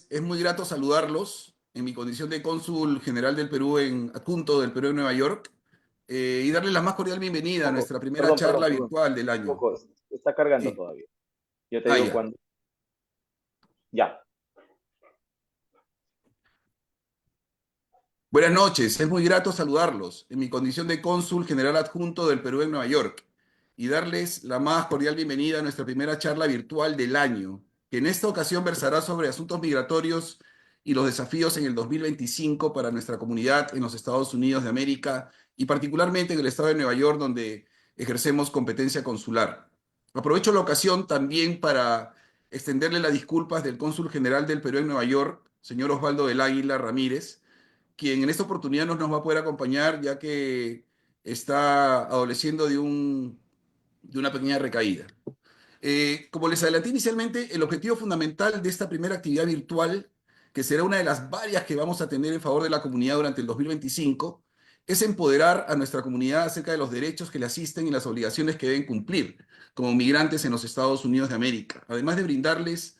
Es muy grato saludarlos en mi condición de cónsul general del Perú adjunto del Perú en Nueva York, y darles la más cordial bienvenida a Poco, nuestra primera perdón, perdón, charla perdón. virtual del año. Poco, está cargando Sí, todavía. Yo te digo ya. cuándo. Ya. Buenas noches, es muy grato saludarlos en mi condición de cónsul general adjunto del Perú en Nueva York y darles la más cordial bienvenida a nuestra primera charla virtual del año, que en esta ocasión versará sobre asuntos migratorios y los desafíos en el 2025 para nuestra comunidad en los Estados Unidos de América y particularmente en el estado de Nueva York, donde ejercemos competencia consular. Aprovecho la ocasión también para extenderle las disculpas del cónsul general del Perú en Nueva York, señor Osvaldo del Águila Ramírez, quien en esta oportunidad no nos va a poder acompañar ya que está adoleciendo de una pequeña recaída. Como les adelanté inicialmente, el objetivo fundamental de esta primera actividad virtual, que será una de las varias que vamos a tener en favor de la comunidad durante el 2025, es empoderar a nuestra comunidad acerca de los derechos que le asisten y las obligaciones que deben cumplir como migrantes en los Estados Unidos de América, además de brindarles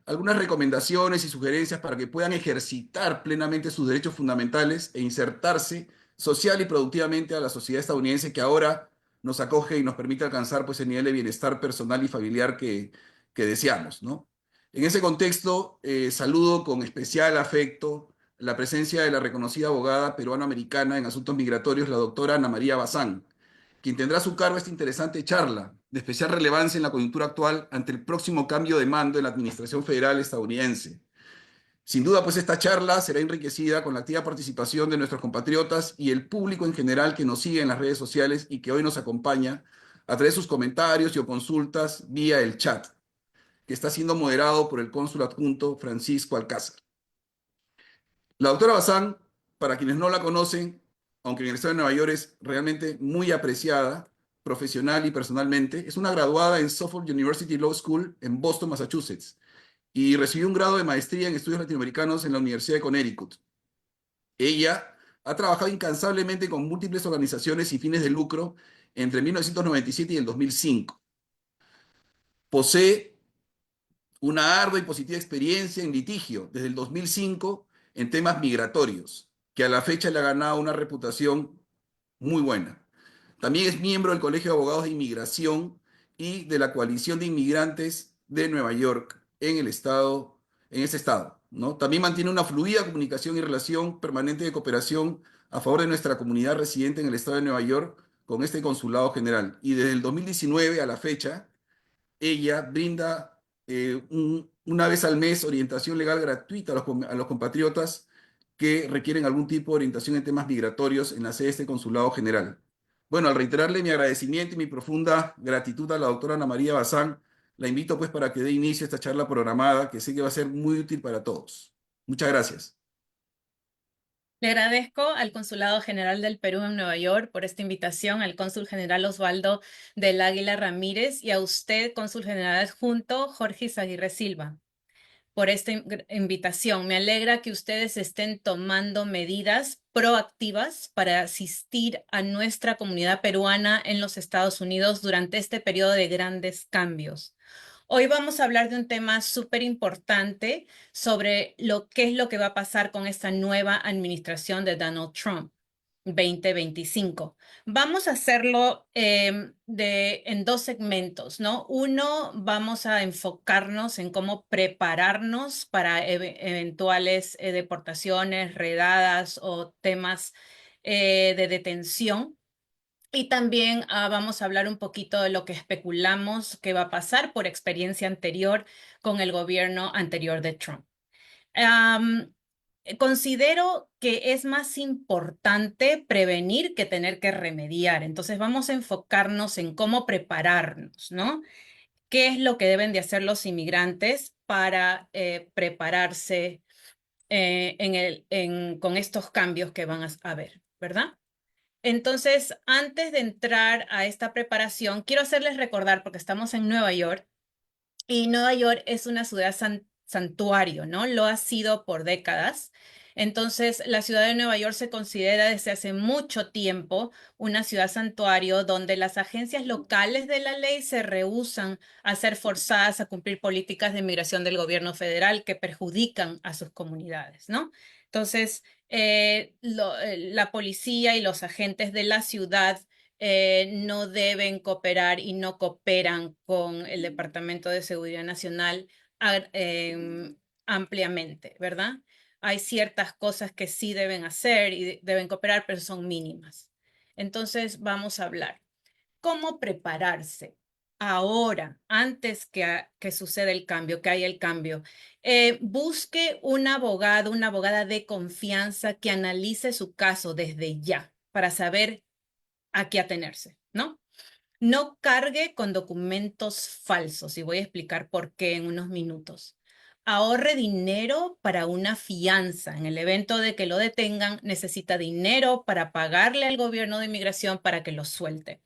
algunas recomendaciones y sugerencias para que puedan ejercitar plenamente sus derechos fundamentales e insertarse social y productivamente a la sociedad estadounidense que ahora nos acoge y nos permite alcanzar pues, el nivel de bienestar personal y familiar que deseamos, ¿no? En ese contexto, saludo con especial afecto la presencia de la reconocida abogada peruano-americana en asuntos migratorios, la doctora Ana María Bazán, quien tendrá a su cargo esta interesante charla de especial relevancia en la coyuntura actual ante el próximo cambio de mando en la administración federal estadounidense. Sin duda, pues esta charla será enriquecida con la activa participación de nuestros compatriotas y el público en general que nos sigue en las redes sociales y que hoy nos acompaña a través de sus comentarios y o consultas vía el chat, que está siendo moderado por el cónsul adjunto Francisco Alcázar. La doctora Bazán, para quienes no la conocen, aunque en el estado de Nueva York es realmente muy apreciada profesional y personalmente, es una graduada en Suffolk University Law School en Boston, Massachusetts, y recibió un grado de maestría en estudios latinoamericanos en la Universidad de Connecticut. Ella ha trabajado incansablemente con múltiples organizaciones sin fines de lucro entre 1997 y el 2005. Posee una ardua y positiva experiencia en litigio desde el 2005 en temas migratorios, que a la fecha le ha ganado una reputación muy buena. También es miembro del Colegio de Abogados de Inmigración y de la Coalición de Inmigrantes de Nueva York en ese estado, ¿no? También mantiene una fluida comunicación y relación permanente de cooperación a favor de nuestra comunidad residente en el estado de Nueva York con este consulado general. Y desde el 2019 a la fecha, ella brinda una vez al mes orientación legal gratuita a los compatriotas que requieren algún tipo de orientación en temas migratorios en la sede de este consulado general. Bueno, al reiterarle mi agradecimiento y mi profunda gratitud a la doctora Ana María Bazán, la invito pues para que dé inicio a esta charla programada que sé que va a ser muy útil para todos. Muchas gracias. Le agradezco al Consulado General del Perú en Nueva York por esta invitación, al Cónsul General Osvaldo del Águila Ramírez y a usted, Cónsul General Adjunto Jorge Aguirre Silva, por esta invitación. Me alegra que ustedes estén tomando medidas proactivas para asistir a nuestra comunidad peruana en los Estados Unidos durante este periodo de grandes cambios. Hoy vamos a hablar de un tema súper importante sobre qué es lo que va a pasar con esta nueva administración de Donald Trump 2025. Vamos a hacerlo en dos segmentos, ¿no? Uno, vamos a enfocarnos en cómo prepararnos para eventuales deportaciones, redadas o temas de detención. Y también vamos a hablar un poquito de lo que especulamos que va a pasar por experiencia anterior con el gobierno anterior de Trump. Am, Considero que es más importante prevenir que tener que remediar. Entonces vamos a enfocarnos en cómo prepararnos, ¿no? ¿Qué es lo que deben de hacer los inmigrantes para prepararse con estos cambios que van a haber, ¿verdad? Entonces, antes de entrar a esta preparación, quiero hacerles recordar, porque estamos en Nueva York, y Nueva York es una ciudad santuario, ¿no? Lo ha sido por décadas. Entonces, la ciudad de Nueva York se considera desde hace mucho tiempo una ciudad santuario donde las agencias locales de la ley se rehúsan a ser forzadas a cumplir políticas de migración del gobierno federal que perjudican a sus comunidades, ¿no? Entonces, la policía y los agentes de la ciudad no deben cooperar y no cooperan con el Departamento de Seguridad Nacional ampliamente, ¿verdad? Hay ciertas cosas que sí deben hacer y deben cooperar, pero son mínimas. Entonces, vamos a hablar. ¿Cómo prepararse ahora, antes que suceda el cambio, que haya el cambio? Busque un abogado, una abogada de confianza que analice su caso desde ya para saber a qué atenerse, ¿no? No cargue con documentos falsos y voy a explicar por qué en unos minutos. Ahorre dinero para una fianza. En el evento de que lo detengan, necesita dinero para pagarle al gobierno de inmigración para que lo suelte.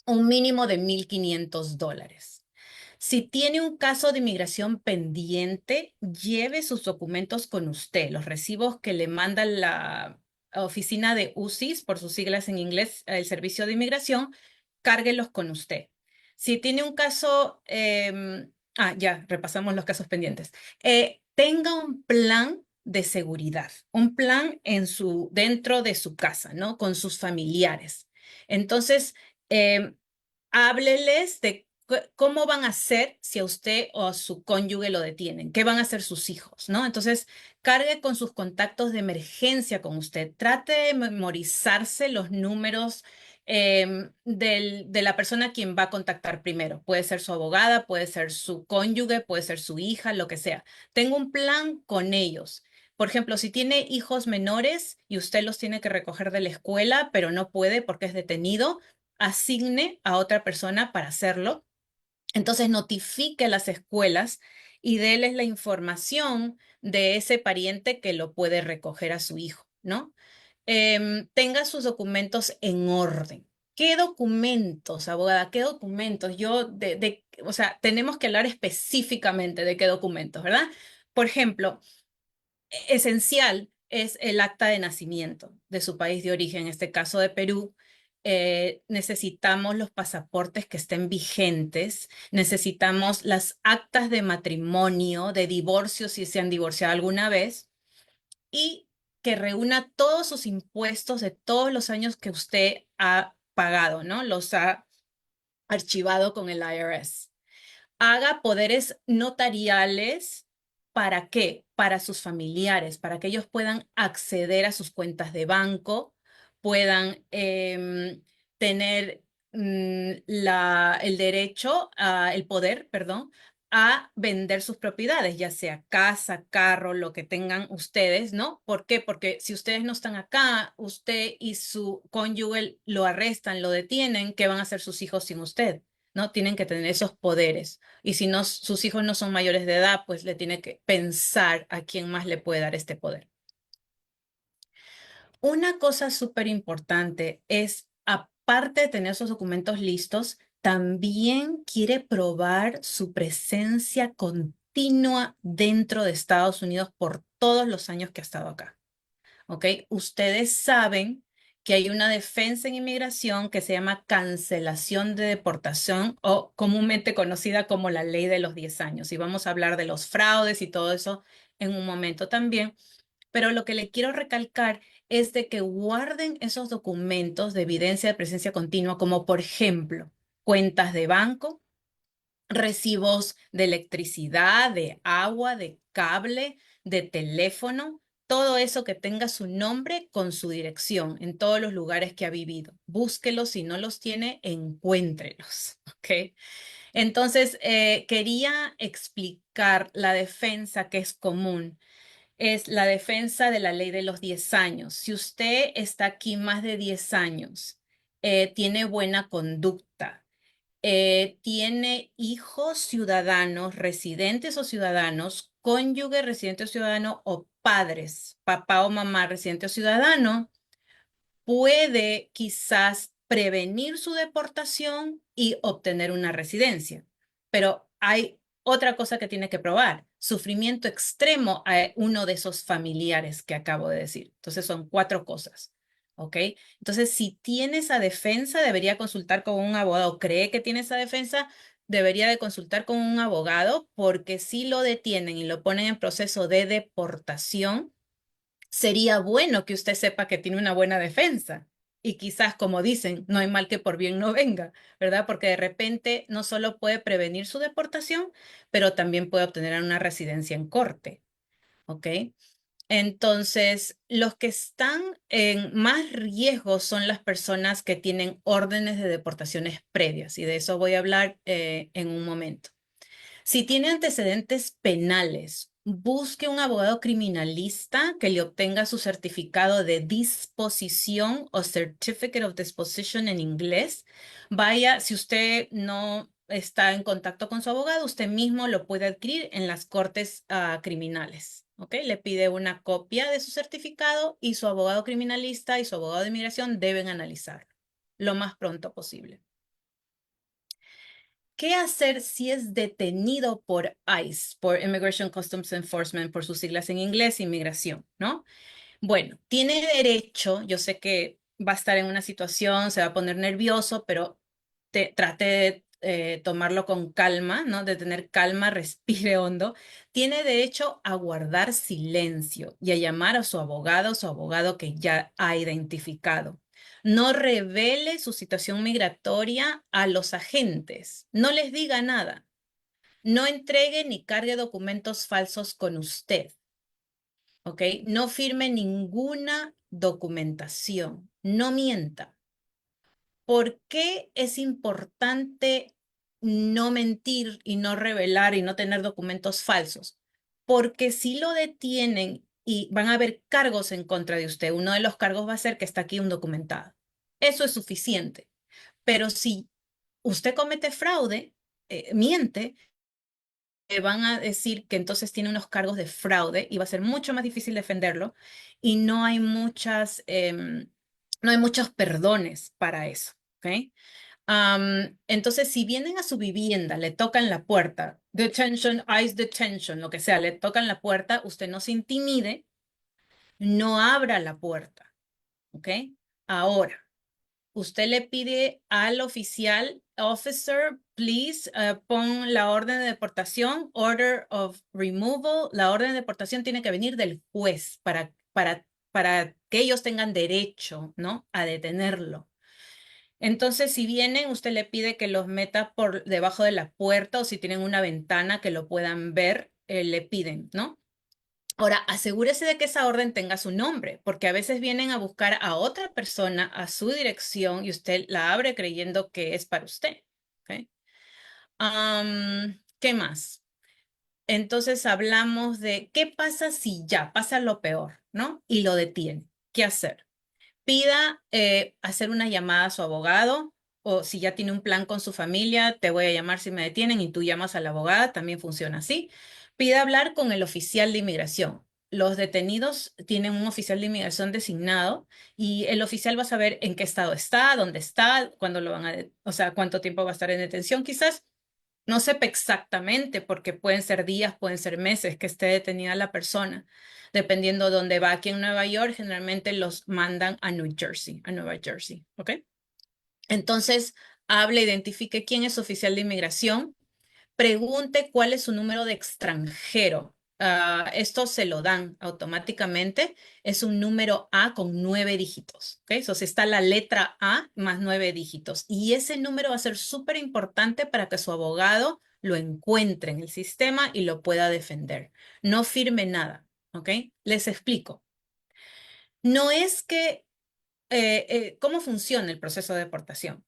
Un mínimo de $1,500. Si tiene un caso de inmigración pendiente, lleve sus documentos con usted, los recibos que le manda la oficina de UCIS, por sus siglas en inglés, el Servicio de Inmigración, cárguelos con usted. Si tiene un caso, ya, repasamos los casos pendientes. Tenga un plan de seguridad, un plan dentro de su casa, ¿no? Con sus familiares. Entonces, hábleles de cómo van a hacer si a usted o a su cónyuge lo detienen, qué van a hacer sus hijos, ¿no? Entonces, cargue con sus contactos de emergencia con usted. Trate de memorizarse los números de la persona a quien va a contactar primero. Puede ser su abogada, puede ser su cónyuge, puede ser su hija, lo que sea. Tenga un plan con ellos. Por ejemplo, si tiene hijos menores y usted los tiene que recoger de la escuela, pero no puede porque es detenido, asigne a otra persona para hacerlo. Entonces notifique a las escuelas y déles la información de ese pariente que lo puede recoger a su hijo, ¿no? Tenga sus documentos en orden. ¿Qué documentos, abogada? ¿Qué documentos? O sea, tenemos que hablar específicamente de qué documentos, ¿verdad? Por ejemplo, esencial es el acta de nacimiento de su país de origen, en este caso de Perú. Necesitamos los pasaportes que estén vigentes, necesitamos las actas de matrimonio, de divorcio si se han divorciado alguna vez y que reúna todos sus impuestos de todos los años que usted ha pagado, ¿no? Los ha archivado con el IRS. Haga poderes notariales. ¿Para qué? Para sus familiares, para que ellos puedan acceder a sus cuentas de banco, puedan tener el derecho, el poder, perdón, a vender sus propiedades, ya sea casa, carro, lo que tengan ustedes, ¿no? ¿Por qué? Porque si ustedes no están acá, usted y su cónyuge lo arrestan, lo detienen, ¿qué van a hacer sus hijos sin usted? ¿No? Tienen que tener esos poderes. Y si no, sus hijos no son mayores de edad, pues le tiene que pensar a quién más le puede dar este poder. Una cosa súper importante es, aparte de tener esos documentos listos, también quiere probar su presencia continua dentro de Estados Unidos por todos los años que ha estado acá. ¿Ok? Ustedes saben que hay una defensa en inmigración que se llama cancelación de deportación o comúnmente conocida como la ley de los 10 años. Y vamos a hablar de los fraudes y todo eso en un momento también. Pero lo que le quiero recalcar es de que guarden esos documentos de evidencia de presencia continua, como por ejemplo, cuentas de banco, recibos de electricidad, de agua, de cable, de teléfono, todo eso que tenga su nombre con su dirección en todos los lugares que ha vivido. Búsquelos, si no los tiene, encuéntrelos, ¿ok? Entonces, quería explicar la defensa que es común. Es la defensa de la ley de los 10 años. Si usted está aquí más de 10 años, tiene buena conducta, tiene hijos ciudadanos, residentes o ciudadanos, cónyuge residente o ciudadano o padres, papá o mamá residente o ciudadano, puede quizás prevenir su deportación y obtener una residencia. Pero hay otra cosa que tiene que probar. sufrimiento extremo a uno de esos familiares que acabo de decir. Entonces son 4 cosas. ¿Ok? Entonces, si tiene esa defensa, debería consultar con un abogado. ¿Cree que tiene esa defensa? Debería de consultar con un abogado, porque si lo detienen y lo ponen en proceso de deportación, sería bueno que usted sepa que tiene una buena defensa. Y quizás, como dicen, no hay mal que por bien no venga, ¿verdad? Porque de repente no solo puede prevenir su deportación, pero también puede obtener una residencia en corte. ¿Ok? Entonces, los que están en más riesgo son las personas que tienen órdenes de deportaciones previas, y de eso voy a hablar en un momento. Si tiene antecedentes penales, busque un abogado criminalista que le obtenga su certificado de disposición o Certificate of Disposition en inglés. Vaya, si usted no está en contacto con su abogado, usted mismo lo puede adquirir en las cortes criminales. ¿Ok? Le pide una copia de su certificado y su abogado criminalista y su abogado de inmigración deben analizarlo lo más pronto posible. ¿Qué hacer si es detenido por ICE, por Immigration Customs Enforcement, por sus siglas en inglés, inmigración, ¿no? Bueno, tiene derecho, yo sé que va a estar en una situación, se va a poner nervioso, pero trate de tomarlo con calma, ¿no? De tener calma, respire hondo. Tiene derecho a guardar silencio y a llamar a su abogado que ya ha identificado. No revele su situación migratoria a los agentes. No les diga nada. No entregue ni cargue documentos falsos con usted. ¿Ok? No firme ninguna documentación. No mienta. ¿Por qué es importante no mentir y no revelar y no tener documentos falsos? Porque si lo detienen y van a haber cargos en contra de usted, uno de los cargos va a ser que está aquí undocumentado. Eso es suficiente. Pero si usted comete fraude, miente, van a decir que entonces tiene unos cargos de fraude y va a ser mucho más difícil defenderlo, y no hay no hay muchos perdones para eso. ¿Ok? Entonces, si vienen a su vivienda, le tocan la puerta, detention, ICE detention, lo que sea, le tocan la puerta, usted no se intimide, no abra la puerta. ¿Ok? Ahora, usted le pide al oficial, officer, please, pon la orden de deportación, order of removal. La orden de deportación tiene que venir del juez para que ellos tengan derecho, ¿no? A detenerlo. Entonces, si vienen, usted le pide que los meta por debajo de la puerta, o si tienen una ventana que lo puedan ver, le piden, ¿no? Ahora, asegúrese de que esa orden tenga su nombre, porque a veces vienen a buscar a otra persona a su dirección y usted la abre creyendo que es para usted. ¿Ok? ¿Qué más? Entonces hablamos de qué pasa si ya pasa lo peor, ¿no? Y lo detiene. ¿Qué hacer? Pida hacer una llamada a su abogado, o si ya tiene un plan con su familia, te voy a llamar si me detienen y tú llamas a la abogada, también funciona así. Pida hablar con el oficial de inmigración. Los detenidos tienen un oficial de inmigración designado y el oficial va a saber en qué estado está, dónde está, cuándo lo van a, o sea, cuánto tiempo va a estar en detención. Quizás no sepa exactamente, porque pueden ser días, pueden ser meses que esté detenida la persona, dependiendo de dónde va. Aquí en Nueva York, generalmente los mandan a New Jersey, a Nueva Jersey, ¿ok? Entonces, hable, identifique quién es oficial de inmigración, pregunte cuál es su número de extranjero. Esto se lo dan automáticamente. Es un número A con 9 dígitos. ¿Ok? Si está la letra A más 9 dígitos. Y ese número va a ser súper importante para que su abogado lo encuentre en el sistema y lo pueda defender. No firme nada. ¿Ok? Les explico. No es que, ¿cómo funciona el proceso de deportación?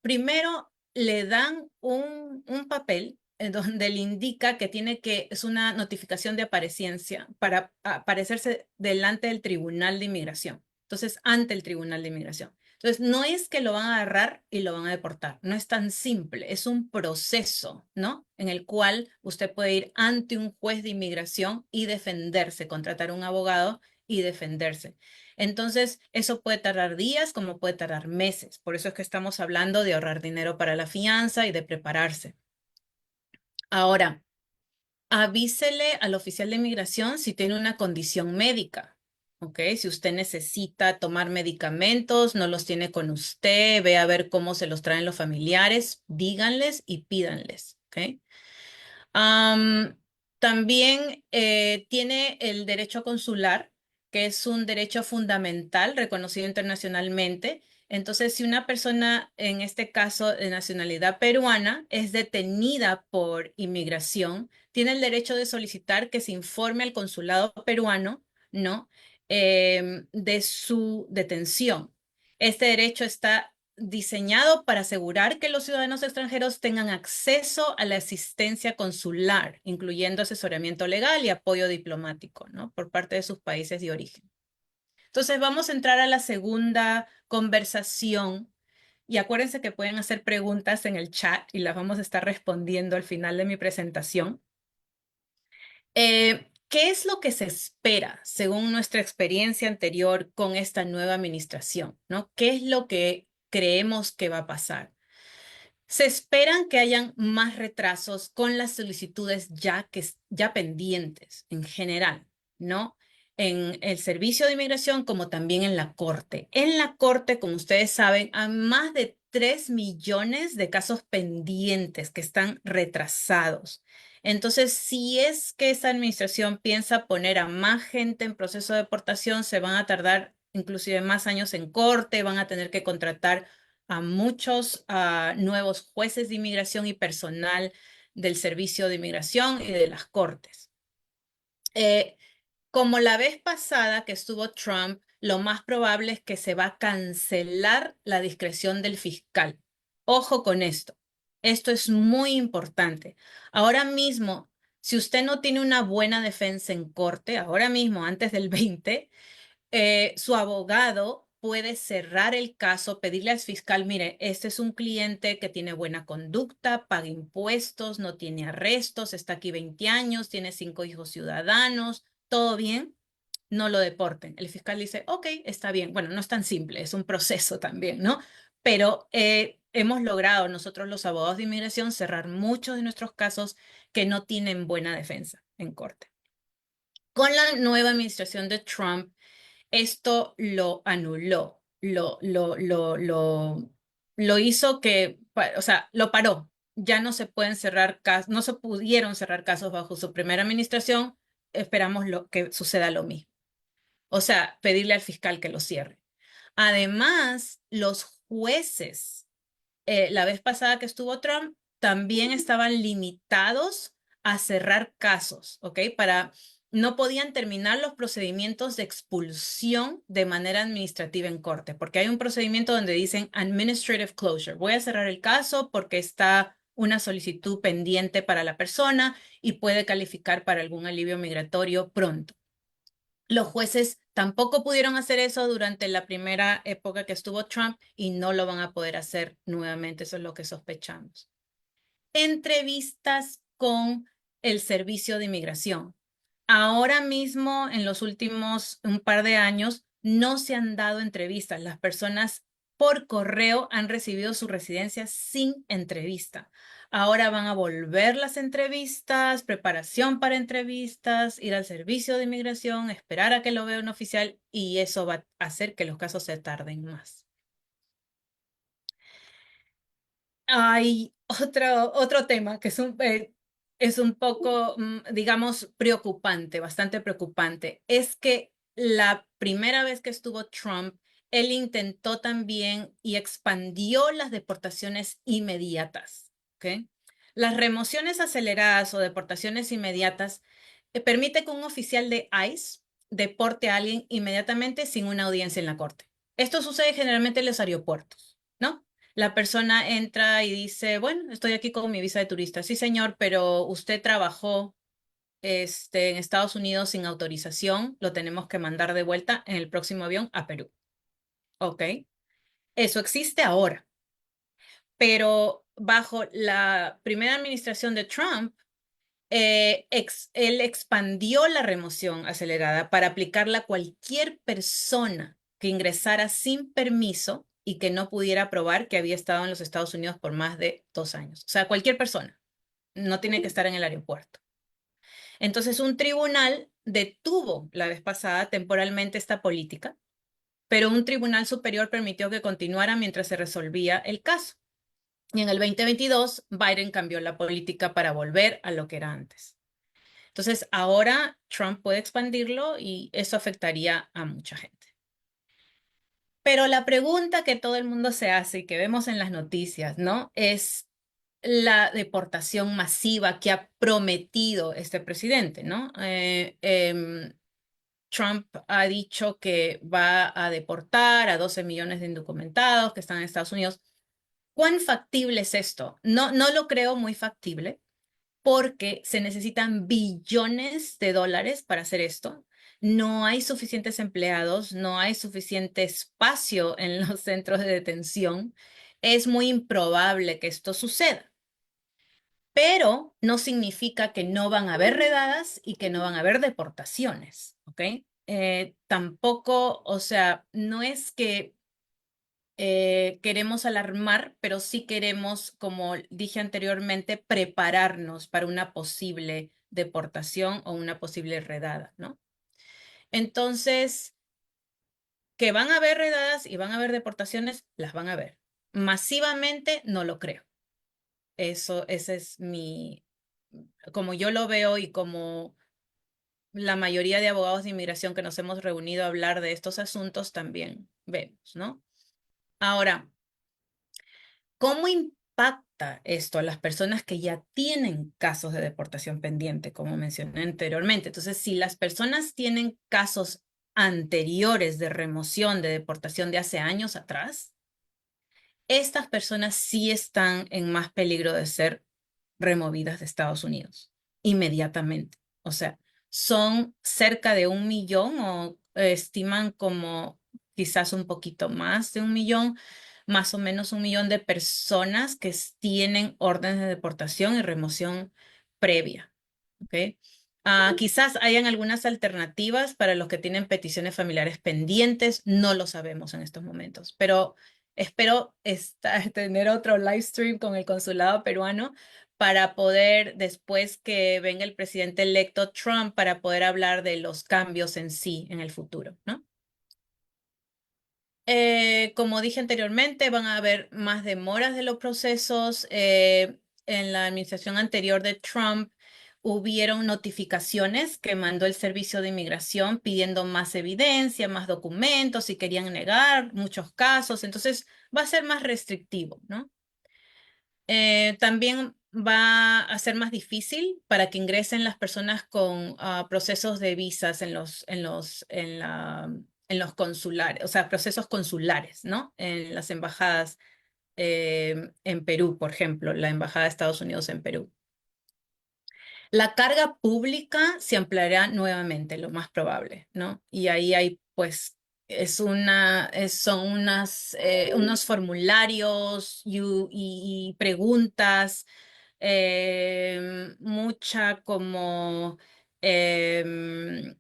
Primero le dan un papel en donde le indica que es una notificación de apariencia para aparecerse delante del Tribunal de Inmigración. Entonces, ante el Tribunal de Inmigración. Entonces, no es que lo van a agarrar y lo van a deportar. No es tan simple. Es un proceso, ¿no? En el cual usted puede ir ante un juez de inmigración y defenderse, contratar un abogado y defenderse. Entonces, eso puede tardar días como puede tardar meses. Por eso es que estamos hablando de ahorrar dinero para la fianza y de prepararse. Ahora, avísele al oficial de inmigración si tiene una condición médica, ¿ok? Si usted necesita tomar medicamentos, no los tiene con usted, ve a ver cómo se los traen los familiares, díganles y pídanles, ¿ok? Am, También tiene el derecho consular, que es un derecho fundamental reconocido internacionalmente. Entonces, si una persona, en este caso de nacionalidad peruana, es detenida por inmigración, tiene el derecho de solicitar que se informe al consulado peruano, ¿no? De su detención. Este derecho está diseñado para asegurar que los ciudadanos extranjeros tengan acceso a la asistencia consular, incluyendo asesoramiento legal y apoyo diplomático, ¿no? Por parte de sus países de origen. Entonces vamos a entrar a la segunda conversación y acuérdense que pueden hacer preguntas en el chat y las vamos a estar respondiendo al final de mi presentación. ¿Qué es lo que se espera según nuestra experiencia anterior con esta nueva administración, ¿no? ¿Qué es lo que creemos que va a pasar? Se esperan que hayan más retrasos con las solicitudes ya pendientes en general, ¿no? En el servicio de inmigración como también en la corte. En la corte, como ustedes saben, hay más de 3 millones de casos pendientes que están retrasados. Entonces, si es que esa administración piensa poner a más gente en proceso de deportación, se van a tardar inclusive más años en corte, van a tener que contratar a muchos nuevos jueces de inmigración y personal del Servicio de Inmigración y de las Cortes. Como la vez pasada que estuvo Trump, lo más probable es que se va a cancelar la discreción del fiscal. Ojo con esto. Esto es muy importante. Ahora mismo, si usted no tiene una buena defensa en corte, ahora mismo, antes del 20, su abogado puede cerrar el caso, pedirle al fiscal, mire, este es un cliente que tiene buena conducta, paga impuestos, no tiene arrestos, está aquí 20 años, tiene 5 hijos ciudadanos, todo bien, no lo deporten. El fiscal dice, ok, está bien. Bueno, no es tan simple, es un proceso también, ¿no? Pero hemos logrado nosotros los abogados de inmigración cerrar muchos de nuestros casos que no tienen buena defensa en corte. Con la nueva administración de Trump, esto lo anuló, lo hizo que, o sea, lo paró. Ya no se pueden cerrar casos, no se pudieron cerrar casos bajo su primera administración. Esperamos que suceda lo mismo. O sea, pedirle al fiscal que lo cierre. Además, los jueces, la vez pasada que estuvo Trump, también estaban limitados a cerrar casos, ¿ok? No podían terminar los procedimientos de expulsión de manera administrativa en corte, porque hay un procedimiento donde dicen administrative closure. Voy a cerrar el caso porque está una solicitud pendiente para la persona y puede calificar para algún alivio migratorio pronto. Los jueces tampoco pudieron hacer eso durante la primera época que estuvo Trump y no lo van a poder hacer nuevamente. Eso es lo que sospechamos. Entrevistas con el Servicio de Inmigración. Ahora mismo, en los últimos un par de años, no se han dado entrevistas. Las personas por correo han recibido su residencia sin entrevista. Ahora van a volver las entrevistas, preparación para entrevistas, ir al servicio de inmigración, esperar a que lo vea un oficial y eso va a hacer que los casos se tarden más. Hay otro tema que es un poco, digamos, preocupante, bastante preocupante. Es que la primera vez que estuvo Trump, él intentó también y expandió las deportaciones inmediatas, ¿ok? Las remociones aceleradas o deportaciones inmediatas permite que un oficial de ICE deporte a alguien inmediatamente sin una audiencia en la corte. Esto sucede generalmente en los aeropuertos, ¿no? La persona entra y dice, bueno, estoy aquí con mi visa de turista. Sí, señor, pero usted trabajó en Estados Unidos sin autorización. Lo tenemos que mandar de vuelta en el próximo avión a Perú. ¿Ok? Eso existe ahora. Pero bajo la primera administración de Trump, él expandió la remoción acelerada para aplicarla a cualquier persona que ingresara sin permiso y que no pudiera probar que había estado en los Estados Unidos por más de 2 años. O sea, cualquier persona. No tiene que estar en el aeropuerto. Entonces, un tribunal detuvo la vez pasada temporalmente esta política, pero un tribunal superior permitió que continuara mientras se resolvía el caso. Y en el 2022, Biden cambió la política para volver a lo que era antes. Entonces, ahora Trump puede expandirlo y eso afectaría a mucha gente. Pero la pregunta que todo el mundo se hace y que vemos en las noticias, ¿no? Es la deportación masiva que ha prometido este presidente, ¿no? Trump ha dicho que va a deportar a 12 millones de indocumentados que están en Estados Unidos. ¿Cuán factible es esto? No, no lo creo muy factible porque se necesitan billones de dólares para hacer esto. No hay suficientes empleados, no hay suficiente espacio en los centros de detención. Es muy improbable que esto suceda. Pero no significa que no van a haber redadas y que no van a haber deportaciones, ¿ok? Tampoco, o sea, no es que queremos alarmar, pero sí queremos, como dije anteriormente, prepararnos para una posible deportación o una posible redada, ¿no? Entonces, que van a haber redadas y van a haber deportaciones, las van a ver. Masivamente, no lo creo. Ese es como yo lo veo y como la mayoría de abogados de inmigración que nos hemos reunido a hablar de estos asuntos también vemos, ¿no? Ahora, ¿cómo impacta esto a las personas que ya tienen casos de deportación pendiente, como mencioné anteriormente? Entonces, si las personas tienen casos anteriores de remoción de deportación de hace años atrás, estas personas sí están en más peligro de ser removidas de Estados Unidos inmediatamente. O sea, son cerca de 1 millón o estiman como quizás un poquito más de 1 millón, más o menos 1 millón de personas que tienen órdenes de deportación y remoción previa. ¿Ok? Quizás hayan algunas alternativas para los que tienen peticiones familiares pendientes, no lo sabemos en estos momentos, pero espero tener otro live stream con el consulado peruano para poder, después que venga el presidente electo Trump, para poder hablar de los cambios en sí en el futuro, ¿no? Como dije anteriormente, van a haber más demoras de los procesos. En la administración anterior de Trump hubieron notificaciones que mandó el Servicio de Inmigración pidiendo más evidencia, más documentos y querían negar muchos casos. Entonces va a ser más restrictivo, ¿no? También va a ser más difícil para que ingresen las personas con procesos de visas en los consulares, o sea, procesos consulares, ¿no? En las embajadas en Perú, por ejemplo, la Embajada de Estados Unidos en Perú. La carga pública se ampliará nuevamente, lo más probable, ¿no? Y ahí hay, pues, son unos formularios y preguntas, mucha como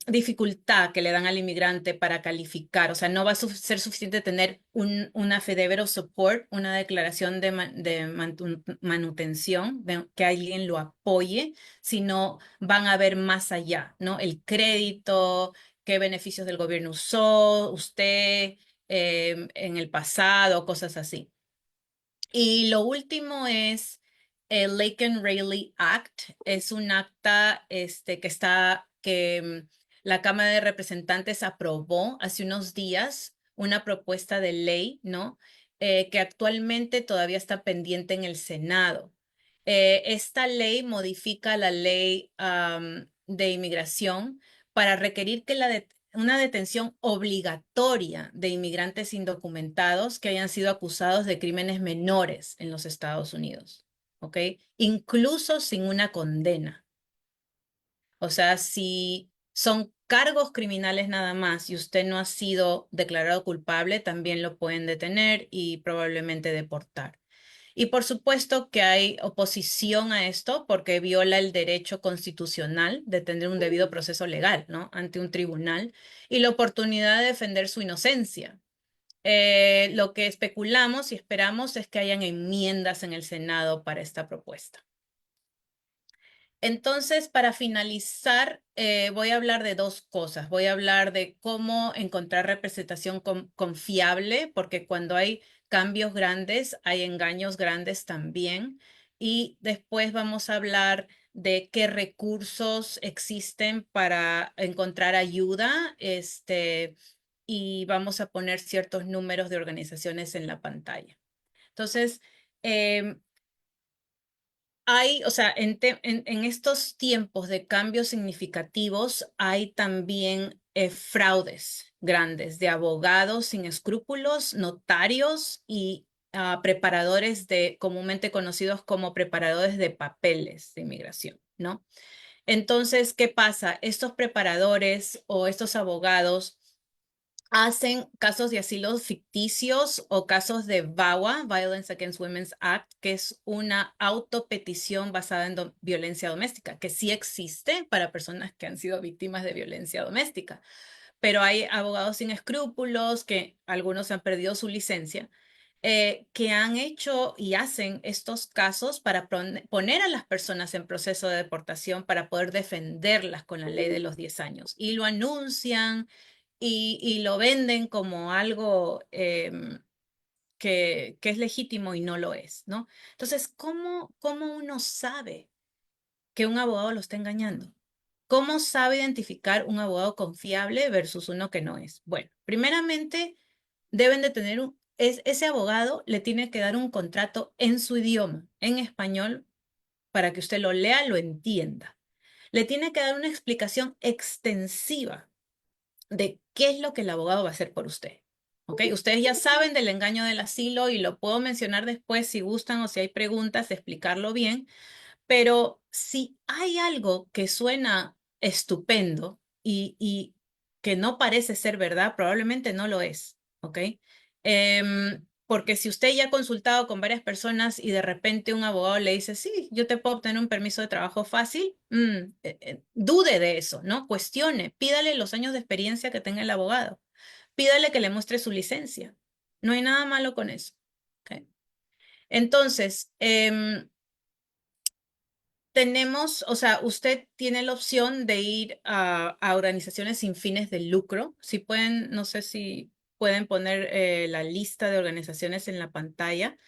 dificultad que le dan al inmigrante para calificar. O sea, no va a ser suficiente tener una Fedevero Support, una declaración de manutención, que alguien lo apoye, sino van a ver más allá, ¿no? El crédito, qué beneficios del gobierno usó usted en el pasado, cosas así. Y lo último es el Laken Riley Act. Es un acta que la Cámara de Representantes aprobó hace unos días, una propuesta de ley, ¿no? Que actualmente todavía está pendiente en el Senado. Esta ley modifica la ley de inmigración para requerir que una detención obligatoria de inmigrantes indocumentados que hayan sido acusados de crímenes menores en los Estados Unidos, ¿ok? Incluso sin una condena. O sea, si son cargos criminales nada más y usted no ha sido declarado culpable, también lo pueden detener y probablemente deportar. Y por supuesto que hay oposición a esto porque viola el derecho constitucional de tener un debido proceso legal, ¿no? Ante un tribunal y la oportunidad de defender su inocencia. Lo que especulamos y esperamos es que hayan enmiendas en el Senado para esta propuesta. Entonces, para finalizar, voy a hablar de dos cosas. Voy a hablar de cómo encontrar representación confiable, porque cuando hay cambios grandes, hay engaños grandes también. Y después vamos a hablar de qué recursos existen para encontrar ayuda, y vamos a poner ciertos números de organizaciones en la pantalla. Entonces, o sea, en estos tiempos de cambios significativos hay también fraudes grandes de abogados sin escrúpulos, notarios y preparadores comúnmente conocidos como preparadores de papeles de inmigración, ¿no? Entonces, ¿qué pasa? Estos preparadores o estos abogados hacen casos de asilo ficticios o casos de VAWA, Violence Against Women's Act, que es una autopetición basada en violencia doméstica, que sí existe para personas que han sido víctimas de violencia doméstica. Pero hay abogados sin escrúpulos, que algunos han perdido su licencia, que han hecho y hacen estos casos para poner a las personas en proceso de deportación para poder defenderlas con la ley de los 10 años. Y lo anuncian y lo venden como algo que es legítimo y no lo es, ¿no? Entonces, ¿cómo uno sabe que un abogado lo está engañando? ¿Cómo sabe identificar un abogado confiable versus uno que no es? Bueno, primeramente, deben de tener ese abogado le tiene que dar un contrato en su idioma, en español, para que usted lo lea, lo entienda. Le tiene que dar una explicación extensiva de qué es lo que el abogado va a hacer por usted. ¿Ok? Ustedes ya saben del engaño del asilo y lo puedo mencionar después si gustan o si hay preguntas, explicarlo bien, pero si hay algo que suena estupendo y que no parece ser verdad, probablemente no lo es. ¿Ok? Porque si usted ya ha consultado con varias personas y de repente un abogado le dice, sí, yo te puedo obtener un permiso de trabajo fácil, dude de eso, ¿no? Cuestione, pídale los años de experiencia que tenga el abogado, pídale que le muestre su licencia. No hay nada malo con eso. ¿Ok? Entonces, o sea, usted tiene la opción de ir a organizaciones sin fines de lucro. Si pueden, no sé si pueden poner la lista de organizaciones en la pantalla.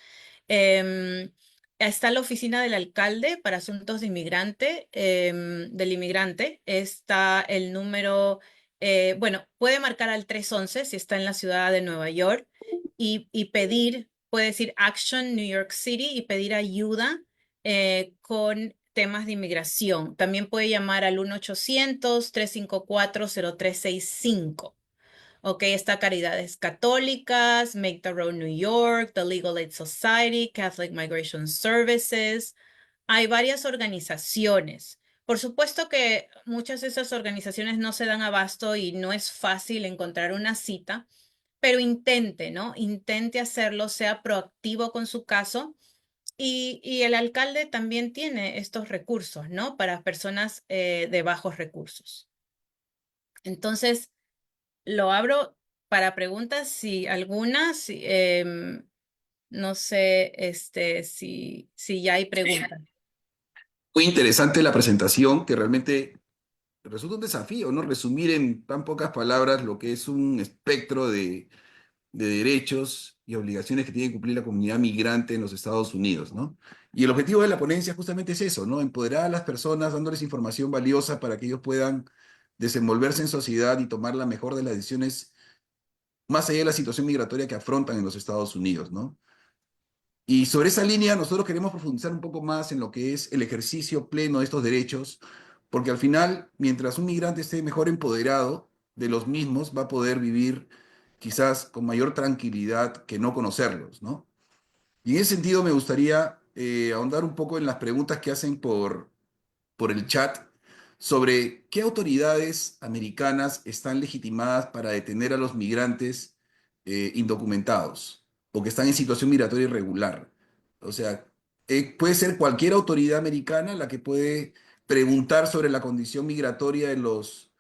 Está la oficina del alcalde para asuntos de del inmigrante. Está el número, bueno, puede marcar al 311 si está en la ciudad de Nueva York y pedir, puede decir Action New York City y pedir ayuda con temas de inmigración. También puede llamar al 1-800-354-0365. Ok, está Caridades Católicas, Make the Road New York, the Legal Aid Society, Catholic Migration Services. Hay varias organizaciones. Por supuesto que muchas de esas organizaciones no se dan abasto y no es fácil encontrar una cita, pero intente, ¿no? Intente hacerlo, sea proactivo con su caso. Y el alcalde también tiene estos recursos, ¿no? Para personas de bajos recursos. Entonces, lo abro para preguntas, si algunas, no sé, si ya hay preguntas. Muy interesante la presentación, que realmente resulta un desafío, ¿no? Resumir en tan pocas palabras lo que es un espectro de derechos y obligaciones que tiene que cumplir la comunidad migrante en los Estados Unidos, ¿no? Y el objetivo de la ponencia justamente es eso, ¿no? Empoderar a las personas, dándoles información valiosa para que ellos puedan desenvolverse en sociedad y tomar la mejor de las decisiones más allá de la situación migratoria que afrontan en los Estados Unidos, ¿no? Y sobre esa línea nosotros queremos profundizar un poco más en lo que es el ejercicio pleno de estos derechos, porque al final, mientras un migrante esté mejor empoderado de los mismos, va a poder vivir quizás con mayor tranquilidad que no conocerlos, ¿no? Y en ese sentido me gustaría ahondar un poco en las preguntas que hacen por el chat sobre qué autoridades americanas están legitimadas para detener a los migrantes indocumentados o que están en situación migratoria irregular. O sea, puede ser cualquier autoridad americana la que puede preguntar sobre la condición migratoria de los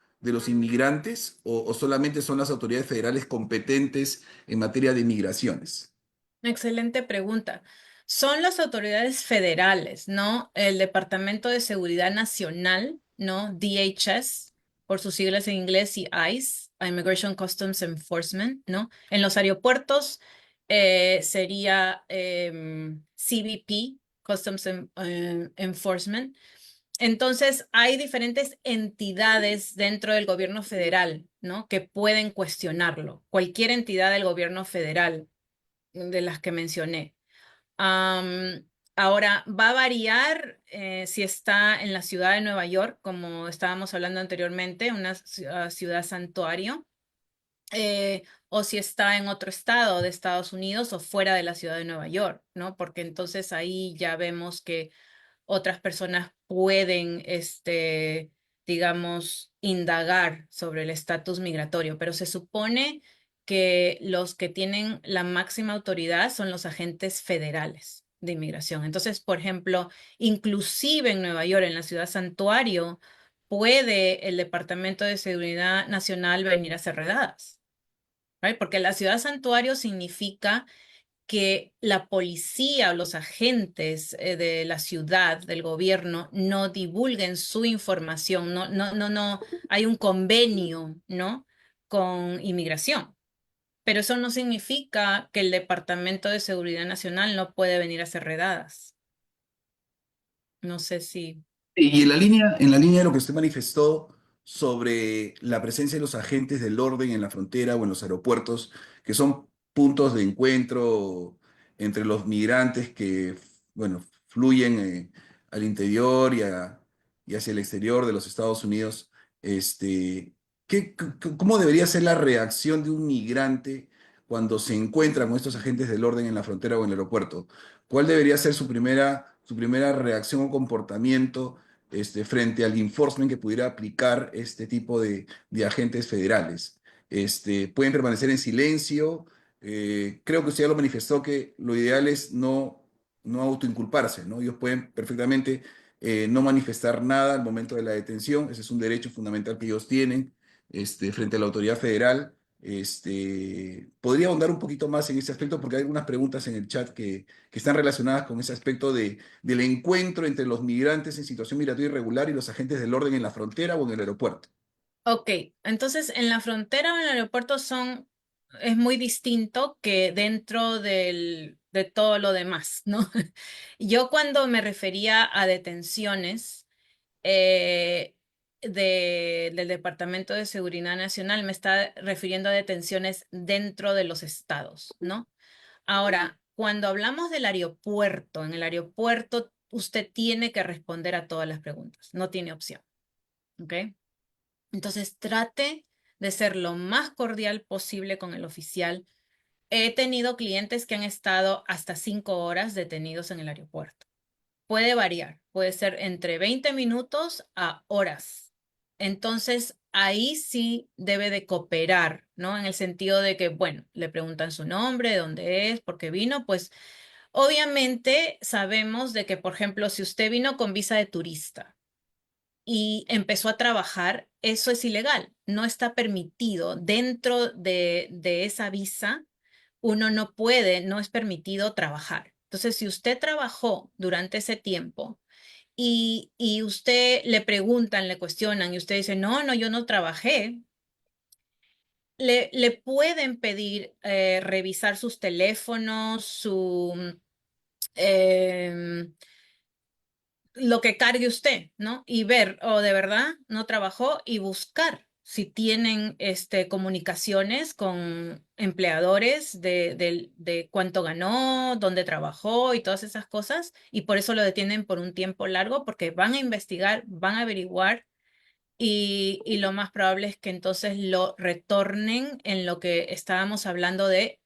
inmigrantes o solamente son las autoridades federales competentes en materia de migraciones. Excelente pregunta. Son las autoridades federales, ¿no? El Departamento de Seguridad Nacional, ¿no? DHS, por sus siglas en inglés, y ICE, Immigration Customs Enforcement, ¿no? En los aeropuertos sería CBP, Enforcement. Entonces, hay diferentes entidades dentro del gobierno federal, ¿no? Que pueden cuestionarlo. Cualquier entidad del gobierno federal de las que mencioné. Ahora, va a variar si está en la ciudad de Nueva York, como estábamos hablando anteriormente, una ciudad santuario, o si está en otro estado de Estados Unidos o fuera de la ciudad de Nueva York, ¿no? Porque entonces ahí ya vemos que otras personas pueden, digamos, indagar sobre el estatus migratorio, pero se supone que los que tienen la máxima autoridad son los agentes federales de inmigración. Entonces, por ejemplo, inclusive en Nueva York, en la ciudad santuario, puede el Departamento de Seguridad Nacional venir a hacer redadas, ¿right? Porque la ciudad santuario significa que la policía o los agentes de la ciudad, del gobierno, no divulguen su información, no, hay un convenio, ¿no? Con inmigración. Pero eso no significa que el Departamento de Seguridad Nacional no puede venir a hacer redadas. No sé si... Y en la línea de lo que usted manifestó sobre la presencia de los agentes del orden en la frontera o en los aeropuertos, que son puntos de encuentro entre los migrantes que, bueno, fluyen al interior y hacia el exterior de los Estados Unidos, este, ¿cómo debería ser la reacción de un migrante cuando se encuentra con estos agentes del orden en la frontera o en el aeropuerto? ¿Cuál debería ser su primera reacción o comportamiento frente al enforcement que pudiera aplicar este tipo de agentes federales? Pueden permanecer en silencio. Creo que usted ya lo manifestó que lo ideal es no autoinculparse, ¿no? Ellos pueden perfectamente no manifestar nada al momento de la detención. Ese es un derecho fundamental que ellos tienen frente a la autoridad federal. Podría ahondar un poquito más en ese aspecto porque hay algunas preguntas en el chat que están relacionadas con ese aspecto del encuentro entre los migrantes en situación migratoria irregular y los agentes del orden en la frontera o en el aeropuerto. Ok, entonces en la frontera o en el aeropuerto es muy distinto que dentro de todo lo demás, ¿no? Yo cuando me refería a detenciones eh, del Departamento de Seguridad Nacional, me está refiriendo a detenciones dentro de los estados, ¿no? Ahora, cuando hablamos del aeropuerto, en el aeropuerto usted tiene que responder a todas las preguntas, no tiene opción, ¿ok? Entonces trate de ser lo más cordial posible con el oficial. He tenido clientes que han estado hasta 5 horas detenidos en el aeropuerto. Puede variar, puede ser entre 20 minutos a horas. Entonces, ahí sí debe de cooperar, ¿no? En el sentido de que, bueno, le preguntan su nombre, de dónde es, por qué vino, pues obviamente sabemos de que, por ejemplo, si usted vino con visa de turista y empezó a trabajar, eso es ilegal, no está permitido. Dentro de esa visa, uno no puede, no es permitido trabajar. Entonces, si usted trabajó durante ese tiempo y usted le preguntan, le cuestionan y usted dice, no, yo no trabajé, le pueden pedir revisar sus teléfonos, em, lo que cargue usted, ¿no? Y ver, o de verdad no trabajó y buscar si tienen comunicaciones con empleadores de cuánto ganó, dónde trabajó y todas esas cosas. Y por eso lo detienen por un tiempo largo, porque van a investigar, van a averiguar y lo más probable es que entonces lo retornen en lo que estábamos hablando de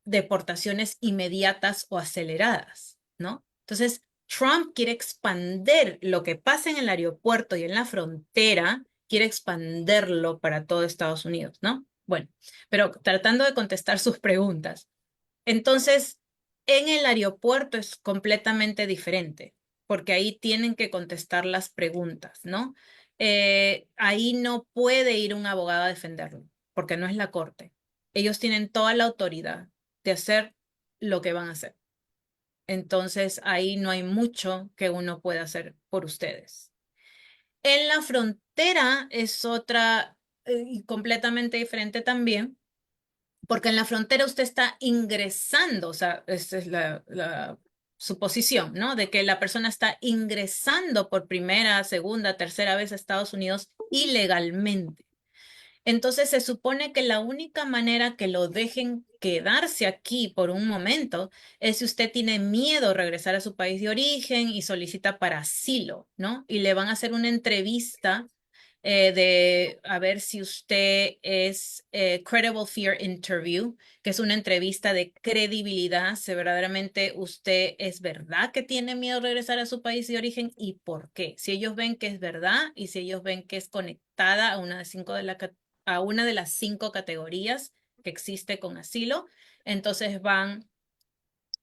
deportaciones inmediatas o aceleradas, ¿no? Entonces, Trump quiere expandir lo que pasa en el aeropuerto y en la frontera, quiere expanderlo para todo Estados Unidos, ¿no? Bueno, pero tratando de contestar sus preguntas. Entonces, en el aeropuerto es completamente diferente, porque ahí tienen que contestar las preguntas, ¿no? Ahí no puede ir un abogado a defenderlo, porque no es la corte. Ellos tienen toda la autoridad de hacer lo que van a hacer. Entonces ahí no hay mucho que uno pueda hacer por ustedes. En la frontera es otra y completamente diferente también, porque en la frontera usted está ingresando, o sea, esta es la suposición, ¿no? De que la persona está ingresando por primera, segunda, tercera vez a Estados Unidos ilegalmente. Entonces se supone que la única manera que lo dejen quedarse aquí por un momento es si usted tiene miedo de regresar a su país de origen y solicita para asilo, ¿no? Y le van a hacer una entrevista de a ver si usted es Credible Fear Interview, que es una entrevista de credibilidad, si verdaderamente usted es verdad que tiene miedo de regresar a su país de origen y por qué. Si ellos ven que es verdad y si ellos ven que es conectada a una de las 5 categorías que existe con asilo, entonces van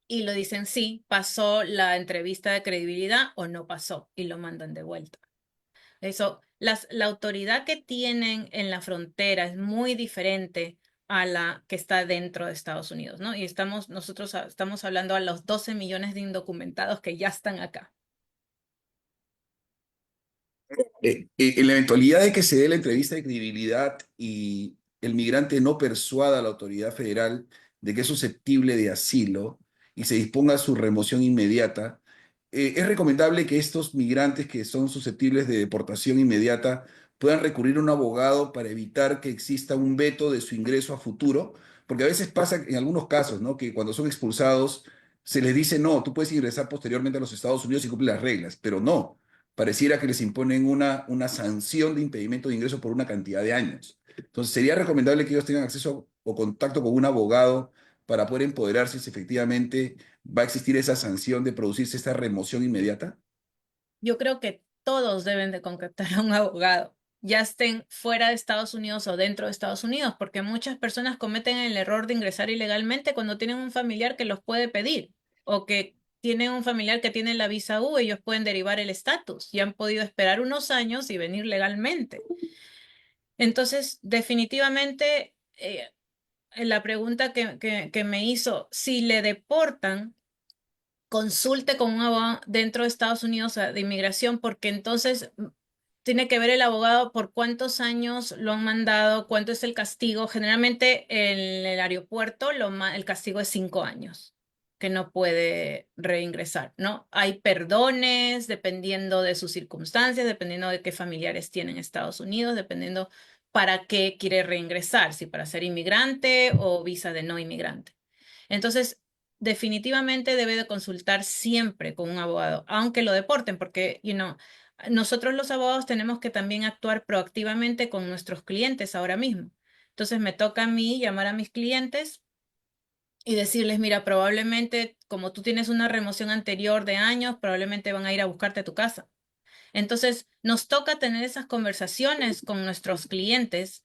y lo dicen sí, pasó la entrevista de credibilidad o no pasó y lo mandan de vuelta. Eso, la autoridad que tienen en la frontera es muy diferente a la que está dentro de Estados Unidos, ¿no? Y nosotros estamos hablando a los 12 millones de indocumentados que ya están acá. En la eventualidad de que se dé la entrevista de credibilidad y el migrante no persuada a la autoridad federal de que es susceptible de asilo y se disponga a su remoción inmediata, es recomendable que estos migrantes que son susceptibles de deportación inmediata puedan recurrir a un abogado para evitar que exista un veto de su ingreso a futuro, porque a veces pasa en algunos casos, ¿no? Que cuando son expulsados se les dice, no, tú puedes ingresar posteriormente a los Estados Unidos y cumplir las reglas, pero no, pareciera que les imponen una sanción de impedimento de ingreso por una cantidad de años. Entonces, sería recomendable que ellos tengan acceso o contacto con un abogado para poder empoderarse si efectivamente va a existir esa sanción de producirse esta remoción inmediata. Yo creo que todos deben de contactar a un abogado, ya estén fuera de Estados Unidos o dentro de Estados Unidos, porque muchas personas cometen el error de ingresar ilegalmente cuando tienen un familiar que los puede pedir o que tienen un familiar que tiene la visa U, ellos pueden derivar el estatus y han podido esperar unos años y venir legalmente. Entonces, definitivamente, la pregunta que me hizo, si le deportan, consulte con un abogado dentro de Estados Unidos de inmigración, porque entonces tiene que ver el abogado por cuántos años lo han mandado, cuánto es el castigo. Generalmente en el aeropuerto el castigo es 5 años, que no puede reingresar, ¿no? Hay perdones dependiendo de sus circunstancias, dependiendo de qué familiares tiene en Estados Unidos, dependiendo para qué quiere reingresar, si para ser inmigrante o visa de no inmigrante. Entonces, definitivamente debe de consultar siempre con un abogado, aunque lo deporten, porque, nosotros los abogados tenemos que también actuar proactivamente con nuestros clientes ahora mismo. Entonces, me toca a mí llamar a mis clientes y decirles, mira, probablemente como tú tienes una remoción anterior de años, probablemente van a ir a buscarte a tu casa. Entonces, nos toca tener esas conversaciones con nuestros clientes.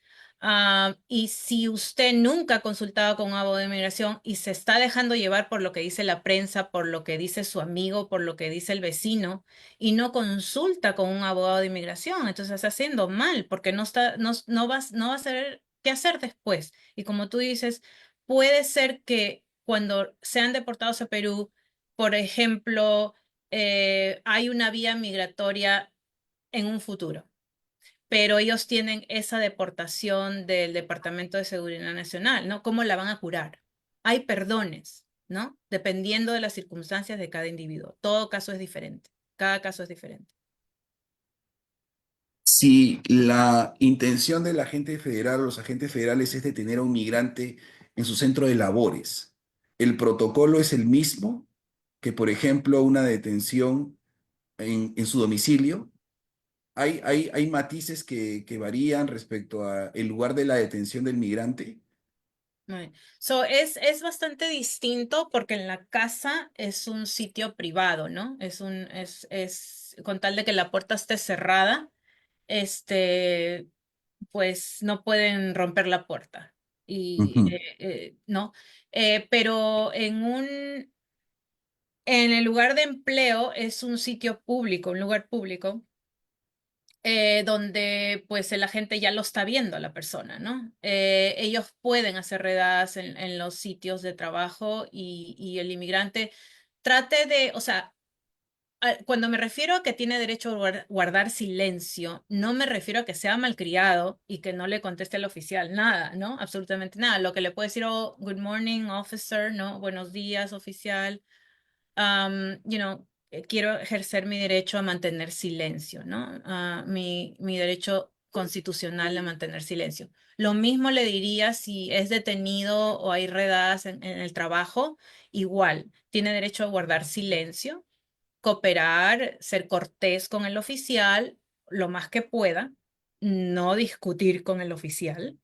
Y si usted nunca ha consultado con un abogado de inmigración y se está dejando llevar por lo que dice la prensa, por lo que dice su amigo, por lo que dice el vecino, y no consulta con un abogado de inmigración, entonces está haciendo mal porque no va a saber qué hacer después. Y como tú dices, puede ser que cuando sean deportados a Perú, por ejemplo, hay una vía migratoria en un futuro, pero ellos tienen esa deportación del Departamento de Seguridad Nacional, ¿no? ¿Cómo la van a curar? Hay perdones, ¿no? Dependiendo de las circunstancias de cada individuo. Todo caso es diferente. Cada caso es diferente. Si la intención del agente federal o los agentes federales es detener a un migrante en su centro de labores, ¿el protocolo es el mismo que, por ejemplo, una detención en su domicilio? ¿Hay matices que varían respecto a el lugar de la detención del migrante? Right. So, es bastante distinto porque en la casa es un sitio privado, ¿no? Con tal de que la puerta esté cerrada, este, pues no pueden romper la puerta. Y Ujú. no, pero en el lugar de empleo es un sitio público, un lugar público, donde pues la gente ya lo está viendo a la persona, ¿no? Ellos pueden hacer redadas en los sitios de trabajo y el inmigrante trate de, o sea, cuando me refiero a que tiene derecho a guardar silencio, no me refiero a que sea malcriado y que no le conteste al oficial, nada, ¿no? Absolutamente nada. Lo que le puede decir, oh, good morning, officer, ¿no? Buenos días, oficial. Quiero ejercer mi derecho a mantener silencio, ¿no? Mi derecho constitucional a mantener silencio. Lo mismo le diría si es detenido o hay redadas en el trabajo, igual, tiene derecho a guardar silencio, cooperar, ser cortés con el oficial lo más que pueda, no discutir con el oficial.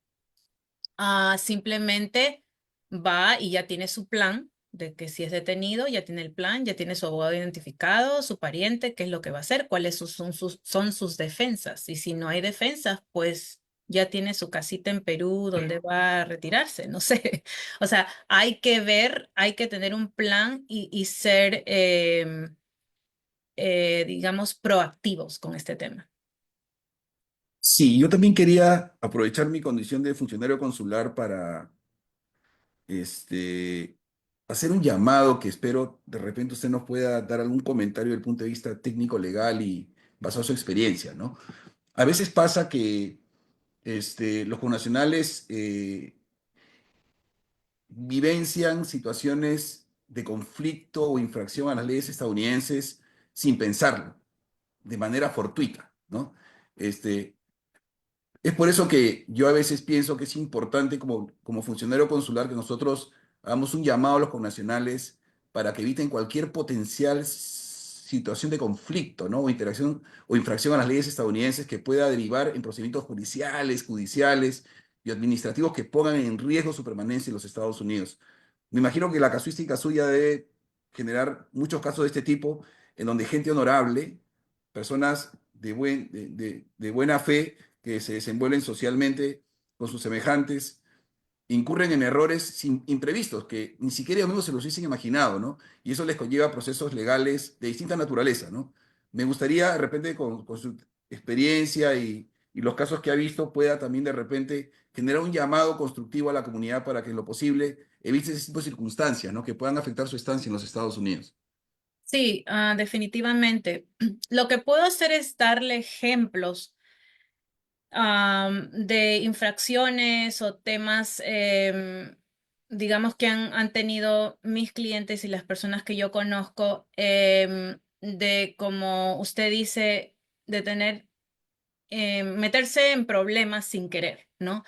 Simplemente va y ya tiene su plan de que si es detenido, ya tiene el plan, ya tiene su abogado identificado, su pariente, qué es lo que va a hacer, cuáles son sus defensas. Y si no hay defensas, pues ya tiene su casita en Perú donde va a retirarse, no sé. O sea, hay que ver, hay que tener un plan y ser, digamos, proactivos con este tema. Sí, yo también quería aprovechar mi condición de funcionario consular para este, hacer un llamado que espero de repente usted nos pueda dar algún comentario del punto de vista técnico, legal y basado en su experiencia, ¿no? A veces pasa que los connacionales vivencian situaciones de conflicto o infracción a las leyes estadounidenses sin pensarlo, de manera fortuita, ¿no? Este, Es por eso que yo a veces pienso que es importante como funcionario consular que nosotros hagamos un llamado a los connacionales para que eviten cualquier potencial situación de conflicto, ¿no? O interacción o infracción a las leyes estadounidenses que pueda derivar en procedimientos judiciales y administrativos que pongan en riesgo su permanencia en los Estados Unidos. Me imagino que la casuística suya debe generar muchos casos de este tipo, en donde gente honorable, personas de buena fe, que se desenvuelven socialmente con sus semejantes, incurren en errores imprevistos que ni siquiera ellos mismos se los hubiesen imaginado, ¿no? Y eso les conlleva procesos legales de distinta naturaleza, ¿no? Me gustaría, de repente, con su experiencia y los casos que ha visto, pueda también, de repente, generar un llamado constructivo a la comunidad para que, en lo posible, evite ese tipo de circunstancias, ¿no? Que puedan afectar su estancia en los Estados Unidos. Sí, definitivamente. Lo que puedo hacer es darle ejemplos de infracciones o temas, digamos, que han tenido mis clientes y las personas que yo conozco, de como usted dice, de tener, meterse en problemas sin querer, ¿no?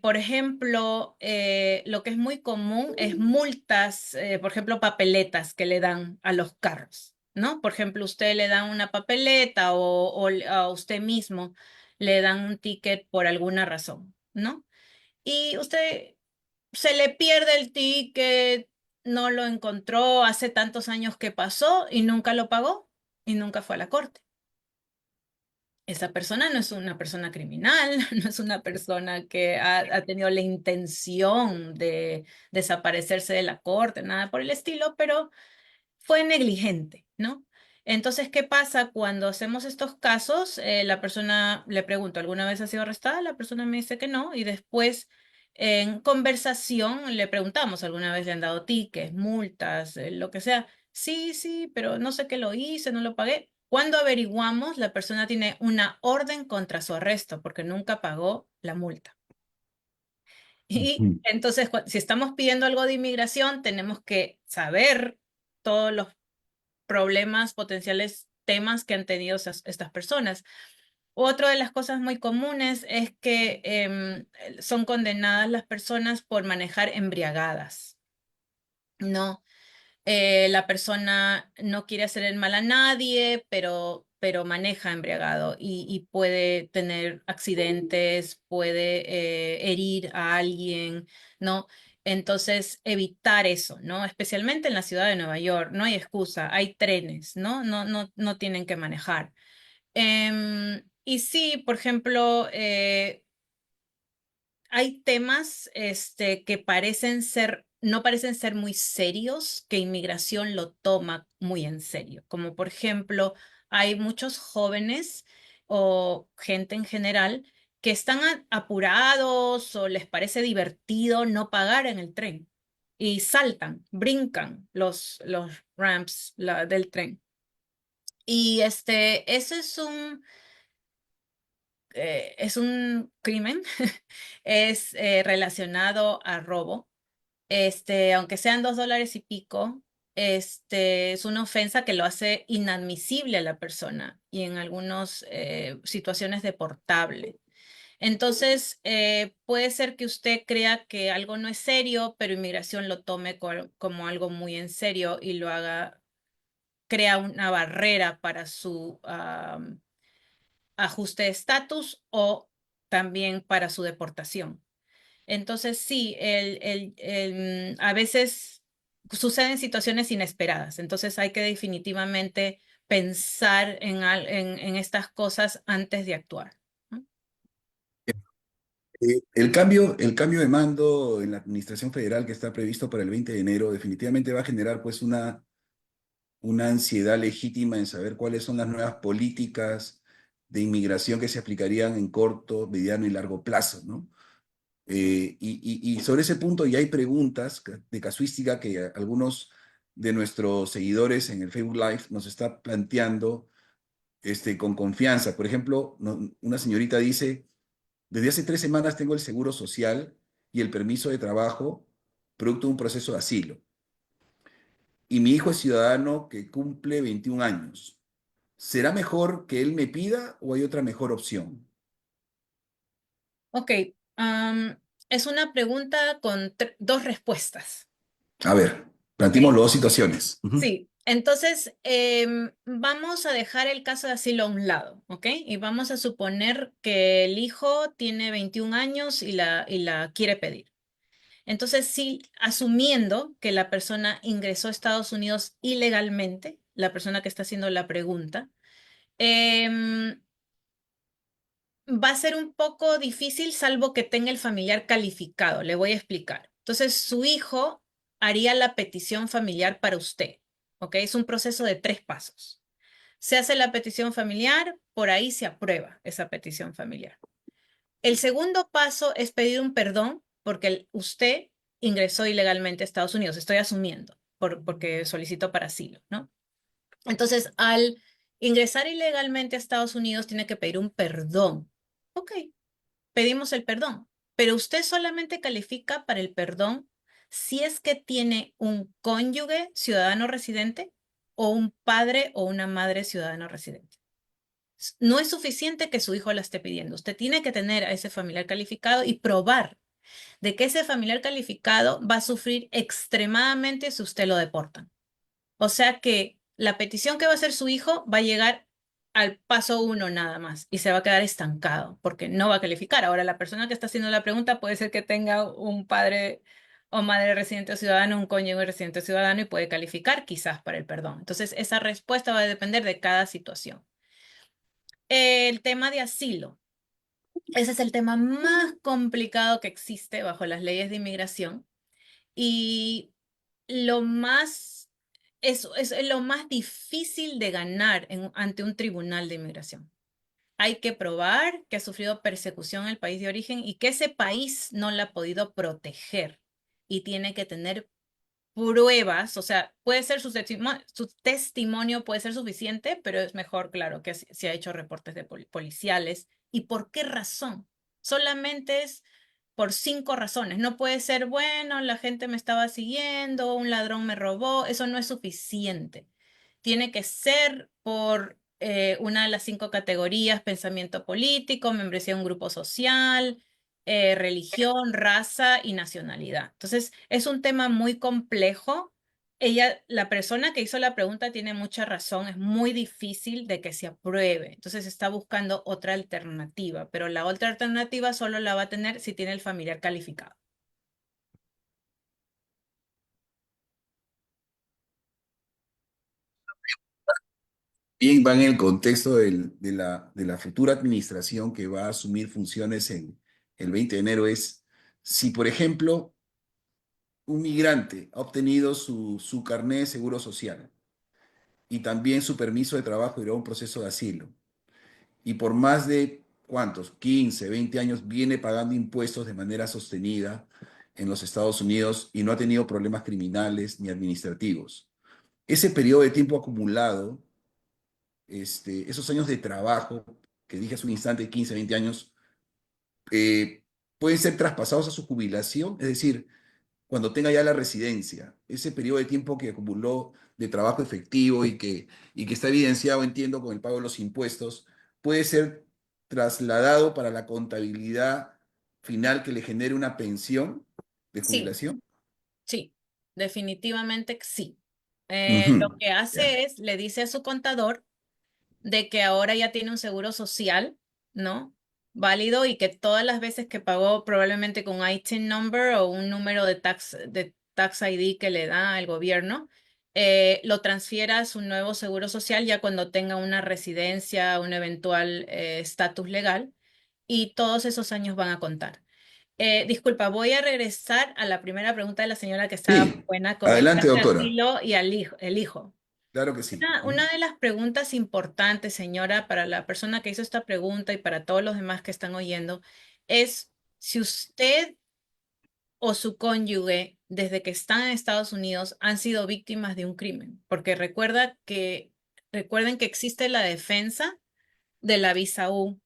Por ejemplo, lo que es muy común es multas, por ejemplo, papeletas que le dan a los carros, ¿no? Por ejemplo, usted le dan una papeleta o a usted mismo le dan un ticket por alguna razón, ¿no? Y usted se le pierde el ticket, no lo encontró hace tantos años que pasó y nunca lo pagó y nunca fue a la corte. Esa persona no es una persona criminal, no es una persona que ha tenido la intención de desaparecerse de la corte, nada por el estilo, pero fue negligente, ¿no? Entonces, ¿qué pasa cuando hacemos estos casos? La persona, le pregunto, ¿alguna vez ha sido arrestada? La persona me dice que no, y después en conversación le preguntamos, ¿alguna vez le han dado tickets, multas, lo que sea? Sí, sí, pero no sé qué lo hice, no lo pagué. Cuando averiguamos, la persona tiene una orden contra su arresto porque nunca pagó la multa. Y Ujú. entonces, si estamos pidiendo algo de inmigración, tenemos que saber todos los problemas, potenciales temas que han tenido estas personas. Otra de las cosas muy comunes es que son condenadas las personas por manejar embriagadas, ¿no? La persona no quiere hacer el mal a nadie, pero maneja embriagado y puede tener accidentes, puede herir a alguien, ¿no? Entonces, evitar eso, ¿no? Especialmente en la ciudad de Nueva York, no hay excusa, hay trenes, ¿no? No tienen que manejar. Y sí, por ejemplo, hay temas que no parecen ser muy serios, que inmigración lo toma muy en serio. Como por ejemplo, hay muchos jóvenes o gente en general que están apurados o les parece divertido no pagar en el tren. y saltan, brincan los ramps del tren. Y eso es un crimen, es relacionado a robo. Aunque sean $2 y pico, es una ofensa que lo hace inadmisible a la persona y en algunas situaciones deportable. Entonces, puede ser que usted crea que algo no es serio, pero inmigración lo tome como algo muy en serio y lo haga, crea una barrera para su ajuste de estatus o también para su deportación. Entonces, sí, a veces suceden situaciones inesperadas, entonces hay que definitivamente pensar en estas cosas antes de actuar, ¿no? El cambio de mando en la Administración Federal que está previsto para el 20 de enero definitivamente va a generar pues una ansiedad legítima en saber cuáles son las nuevas políticas de inmigración que se aplicarían en corto, mediano y largo plazo, ¿no? Y sobre ese punto ya hay preguntas de casuística que algunos de nuestros seguidores en el Facebook Live nos está planteando con confianza. Por ejemplo, una señorita dice, desde hace 3 semanas tengo el seguro social y el permiso de trabajo producto de un proceso de asilo. Y mi hijo es ciudadano que cumple 21 años. ¿Será mejor que él me pida o hay otra mejor opción? Ok, es una pregunta con dos respuestas. A ver, Ok, planteemos las dos situaciones. Ujú. sí. Entonces, vamos a dejar el caso de asilo a un lado, ¿ok? Y vamos a suponer que el hijo tiene 21 años y la quiere pedir. Entonces, sí, asumiendo que la persona ingresó a Estados Unidos ilegalmente, la persona que está haciendo la pregunta, em, va a ser un poco difícil salvo que tenga el familiar calificado. Le voy a explicar. Entonces, su hijo haría la petición familiar para usted, ¿ok? Es un proceso de 3 pasos. Se hace la petición familiar, por ahí se aprueba esa petición familiar. El segundo paso es pedir un perdón porque usted ingresó ilegalmente a Estados Unidos. Estoy asumiendo porque solicitó para asilo, ¿no? Entonces, al ingresar ilegalmente a Estados Unidos, tiene que pedir un perdón. Ok, pedimos el perdón, pero usted solamente califica para el perdón si es que tiene un cónyuge ciudadano residente o un padre o una madre ciudadano residente. No es suficiente que su hijo la esté pidiendo. Usted tiene que tener a ese familiar calificado y probar de que ese familiar calificado va a sufrir extremadamente si usted lo deportan. O sea que la petición que va a hacer su hijo va a llegar al paso 1 nada más y se va a quedar estancado porque no va a calificar. Ahora, la persona que está haciendo la pregunta puede ser que tenga un padre o madre residente o ciudadano, un cónyuge residente o ciudadano y puede calificar quizás para el perdón. Entonces, esa respuesta va a depender de cada situación. El tema de asilo. Ese es el tema más complicado que existe bajo las leyes de inmigración y lo más, es lo más difícil de ganar ante un tribunal de inmigración. Hay que probar que ha sufrido persecución en el país de origen y que ese país no la ha podido proteger y tiene que tener pruebas, o sea, puede ser su testimonio puede ser suficiente, pero es mejor, claro, que se ha hecho reportes de policiales. ¿Y por qué razón? Solamente es por 5 razones. No puede ser, bueno, la gente me estaba siguiendo, un ladrón me robó, eso no es suficiente. Tiene que ser por una de las 5 categorías: pensamiento político, membresía en un grupo social, religión, raza y nacionalidad. Entonces, es un tema muy complejo. La persona que hizo la pregunta tiene mucha razón, es muy difícil de que se apruebe. Entonces, está buscando otra alternativa, pero la otra alternativa solo la va a tener si tiene el familiar calificado. Bien, va en el contexto de la futura administración que va a asumir funciones en el 20 de enero es si, por ejemplo, un migrante ha obtenido su carné de seguro social y también su permiso de trabajo y luego un proceso de asilo. Y por más de, ¿cuántos? 15, 20 años viene pagando impuestos de manera sostenida en los Estados Unidos y no ha tenido problemas criminales ni administrativos. Ese periodo de tiempo acumulado, esos años de trabajo, que dije hace un instante, 15, 20 años, eh, pueden ser traspasados a su jubilación, es decir, cuando tenga ya la residencia, ese periodo de tiempo que acumuló de trabajo efectivo y que está evidenciado, entiendo, con el pago de los impuestos, puede ser trasladado para la contabilidad final que le genere una pensión de Sí, jubilación. sí, definitivamente sí. Lo Ujú. que Ya. hace es, le dice a su contador de que ahora ya tiene un seguro social, ¿no? Válido y que todas las veces que pagó probablemente con ITIN number o un número de tax ID que le da al gobierno, lo transfiera a su nuevo seguro social ya cuando tenga una residencia, un eventual estatus legal y todos esos años van a contar. Disculpa, voy a regresar a la primera pregunta de la señora que estaba muy Sí, buena con el adelante, caso de doctora. asilo y el hijo. Claro que sí. Una de las preguntas importantes, señora, para la persona que hizo esta pregunta y para todos los demás que están oyendo, es si usted o su cónyuge, desde que están en Estados Unidos, han sido víctimas de un crimen. Porque recuerden que existe la defensa de la visa U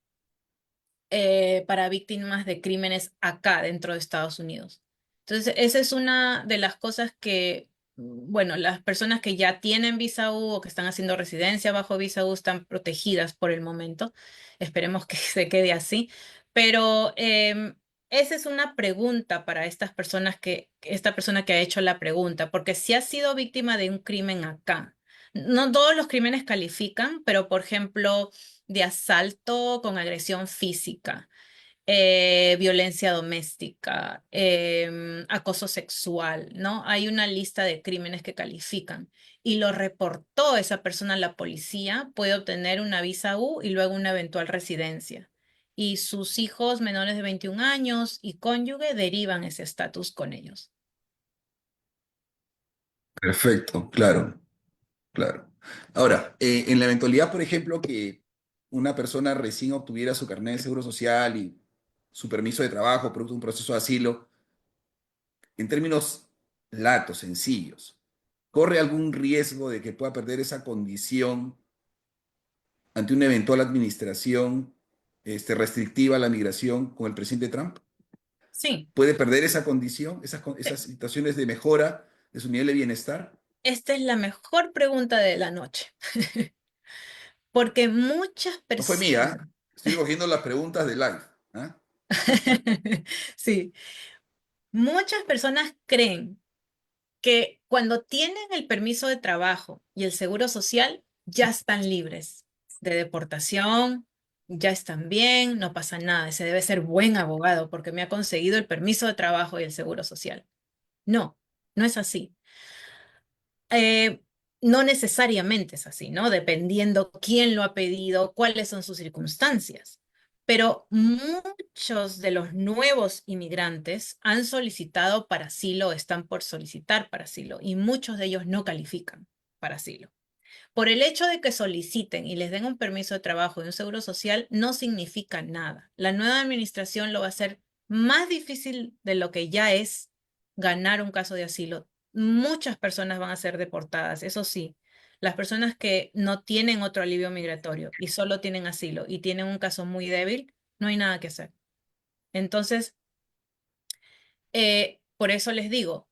para víctimas de crímenes acá dentro de Estados Unidos. Entonces, esa es una de las cosas que, bueno, las personas que ya tienen visa U o que están haciendo residencia bajo visa U están protegidas por el momento. Esperemos que se quede así. Pero esa es una pregunta para esta persona que ha hecho la pregunta, porque si ha sido víctima de un crimen acá. No todos los crímenes califican, pero por ejemplo, de asalto con agresión física, violencia doméstica, acoso sexual, ¿no? Hay una lista de crímenes que califican y lo reportó esa persona a la policía, puede obtener una visa U y luego una eventual residencia. Y sus hijos menores de 21 años y cónyuge derivan ese estatus con ellos. Perfecto, claro, claro. Ahora, en la eventualidad, por ejemplo, que una persona recién obtuviera su carnet de seguro social y su permiso de trabajo, producto de un proceso de asilo, en términos latos, sencillos, ¿corre algún riesgo de que pueda perder esa condición ante una eventual administración restrictiva a la migración con el presidente Trump? Sí, ¿Puede perder esa condición, esas situaciones de mejora de su nivel de bienestar? esta es la mejor pregunta de la noche, porque muchas No fue personas... mía, ¿eh? Estoy cogiendo las preguntas de live. ¿Ah? Sí, muchas personas creen que cuando tienen el permiso de trabajo y el seguro social, ya están libres de deportación, ya están bien, no pasa nada. Ese debe ser buen abogado porque me ha conseguido el permiso de trabajo y el seguro social. No, no es así. Eh, no necesariamente es así, ¿no? Dependiendo quién lo ha pedido, cuáles son sus circunstancias. Pero muchos de los nuevos inmigrantes han solicitado para asilo, están por solicitar para asilo, y muchos de ellos no califican para asilo. Por el hecho de que soliciten y les den un permiso de trabajo y un seguro social, no significa nada. La nueva administración lo va a hacer más difícil de lo que ya es ganar un caso de asilo. Muchas personas van a ser deportadas, eso sí. Las personas que no tienen otro alivio migratorio y solo tienen asilo y tienen un caso muy débil, no hay nada que hacer. Entonces, por eso les digo,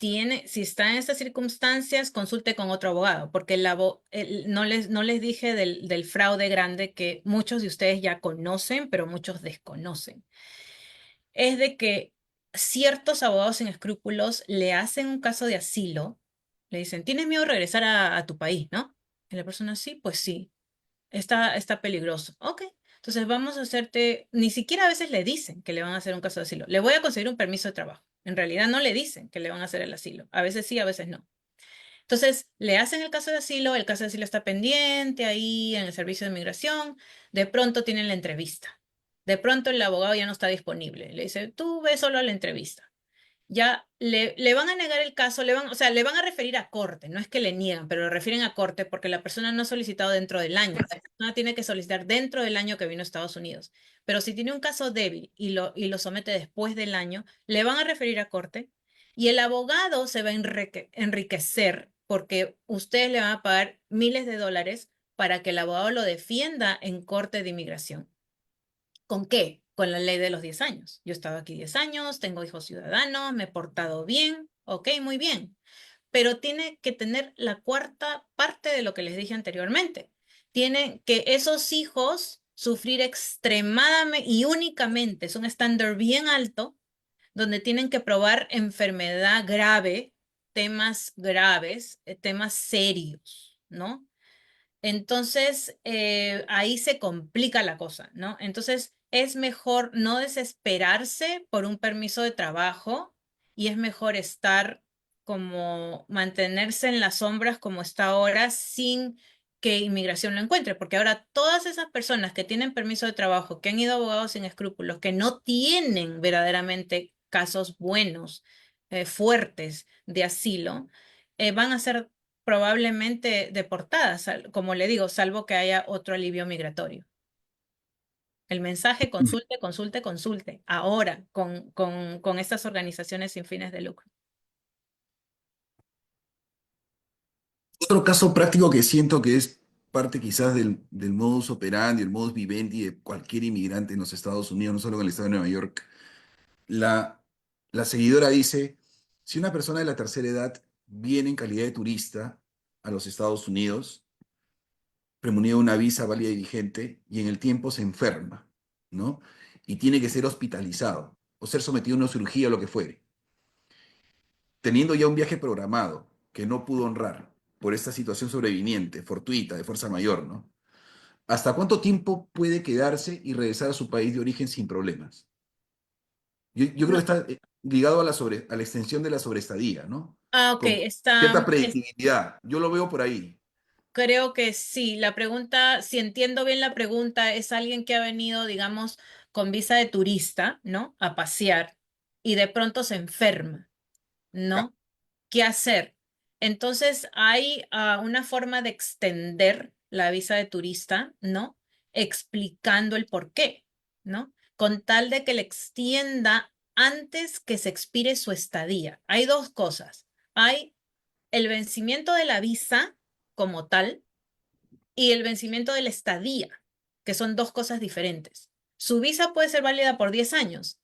si está en estas circunstancias, consulte con otro abogado, porque no les dije del fraude grande que muchos de ustedes ya conocen, pero muchos desconocen. Es de que ciertos abogados sin escrúpulos le hacen un caso de asilo, le dicen, ¿tienes miedo de regresar a tu país, no? Y la persona, sí, pues sí. Está peligroso. Ok, entonces vamos a hacerte, ni siquiera a veces le dicen que le van a hacer un caso de asilo. Le voy a conseguir un permiso de trabajo. En realidad no le dicen que le van a hacer el asilo. A veces sí, a veces no. Entonces le hacen el caso de asilo está pendiente ahí en el servicio de migración. De pronto tienen la entrevista. De pronto el abogado ya no está disponible. Le dice, tú ve solo a la entrevista. ya le van a negar el caso, o sea, le van a referir a corte, no es que le niegan, pero lo refieren a corte porque la persona no ha solicitado dentro del año. La persona tiene que solicitar dentro del año que vino a Estados Unidos. Pero si tiene un caso débil y lo somete después del año, le van a referir a corte y el abogado se va a enriquecer porque ustedes le van a pagar miles de dólares para que el abogado lo defienda en corte de inmigración. ¿Con qué? Con la ley de los 10 años. Yo he estado aquí 10 años, tengo hijos ciudadanos, me he portado bien, ok, muy bien. Pero tiene que tener la cuarta parte de lo que les dije anteriormente. Tienen que esos hijos sufrir extremadamente y únicamente, es un estándar bien alto, donde tienen que probar enfermedad grave, temas graves, temas serios, ¿no? Entonces, ahí se complica la cosa, ¿no? Entonces, es mejor no desesperarse por un permiso de trabajo y es mejor estar como mantenerse en las sombras como está ahora sin que inmigración lo encuentre, porque ahora todas esas personas que tienen permiso de trabajo, que han ido a abogados sin escrúpulos, que no tienen verdaderamente casos buenos, fuertes de asilo, van a ser probablemente deportadas, como le digo, salvo que haya otro alivio migratorio. El mensaje consulte, consulte, consulte, ahora con estas organizaciones sin fines de lucro. Otro caso práctico que siento que es parte quizás del modus operandi, el modus vivendi de cualquier inmigrante en los Estados Unidos, no solo en el estado de Nueva York. La, la seguidora dice, si una persona de la tercera edad viene en calidad de turista a los Estados Unidos, premunido de una visa válida y vigente, y en el tiempo se enferma, ¿no? Y tiene que ser hospitalizado o ser sometido a una cirugía o lo que fuere, teniendo ya un viaje programado que no pudo honrar por esta situación sobreviniente, fortuita, de fuerza mayor, ¿no? ¿Hasta cuánto tiempo puede quedarse y regresar a su país de origen sin problemas? Yo creo que No, está ligado a la extensión de la sobreestadía, ¿no? ok, Con cierta predictibilidad. Yo lo veo por ahí. creo que sí. La pregunta, si entiendo bien la pregunta, es alguien que ha venido, digamos, con visa de turista, ¿no? A pasear y de pronto se enferma, ¿no? ¿Qué hacer? Entonces hay una forma de extender la visa de turista, ¿no? Explicando el por qué, ¿no? Con tal de que le extienda antes que se expire su estadía. Hay dos cosas. Hay el vencimiento de la visa como tal y el vencimiento de la estadía, que son dos cosas diferentes. Su visa puede ser válida por 10 años,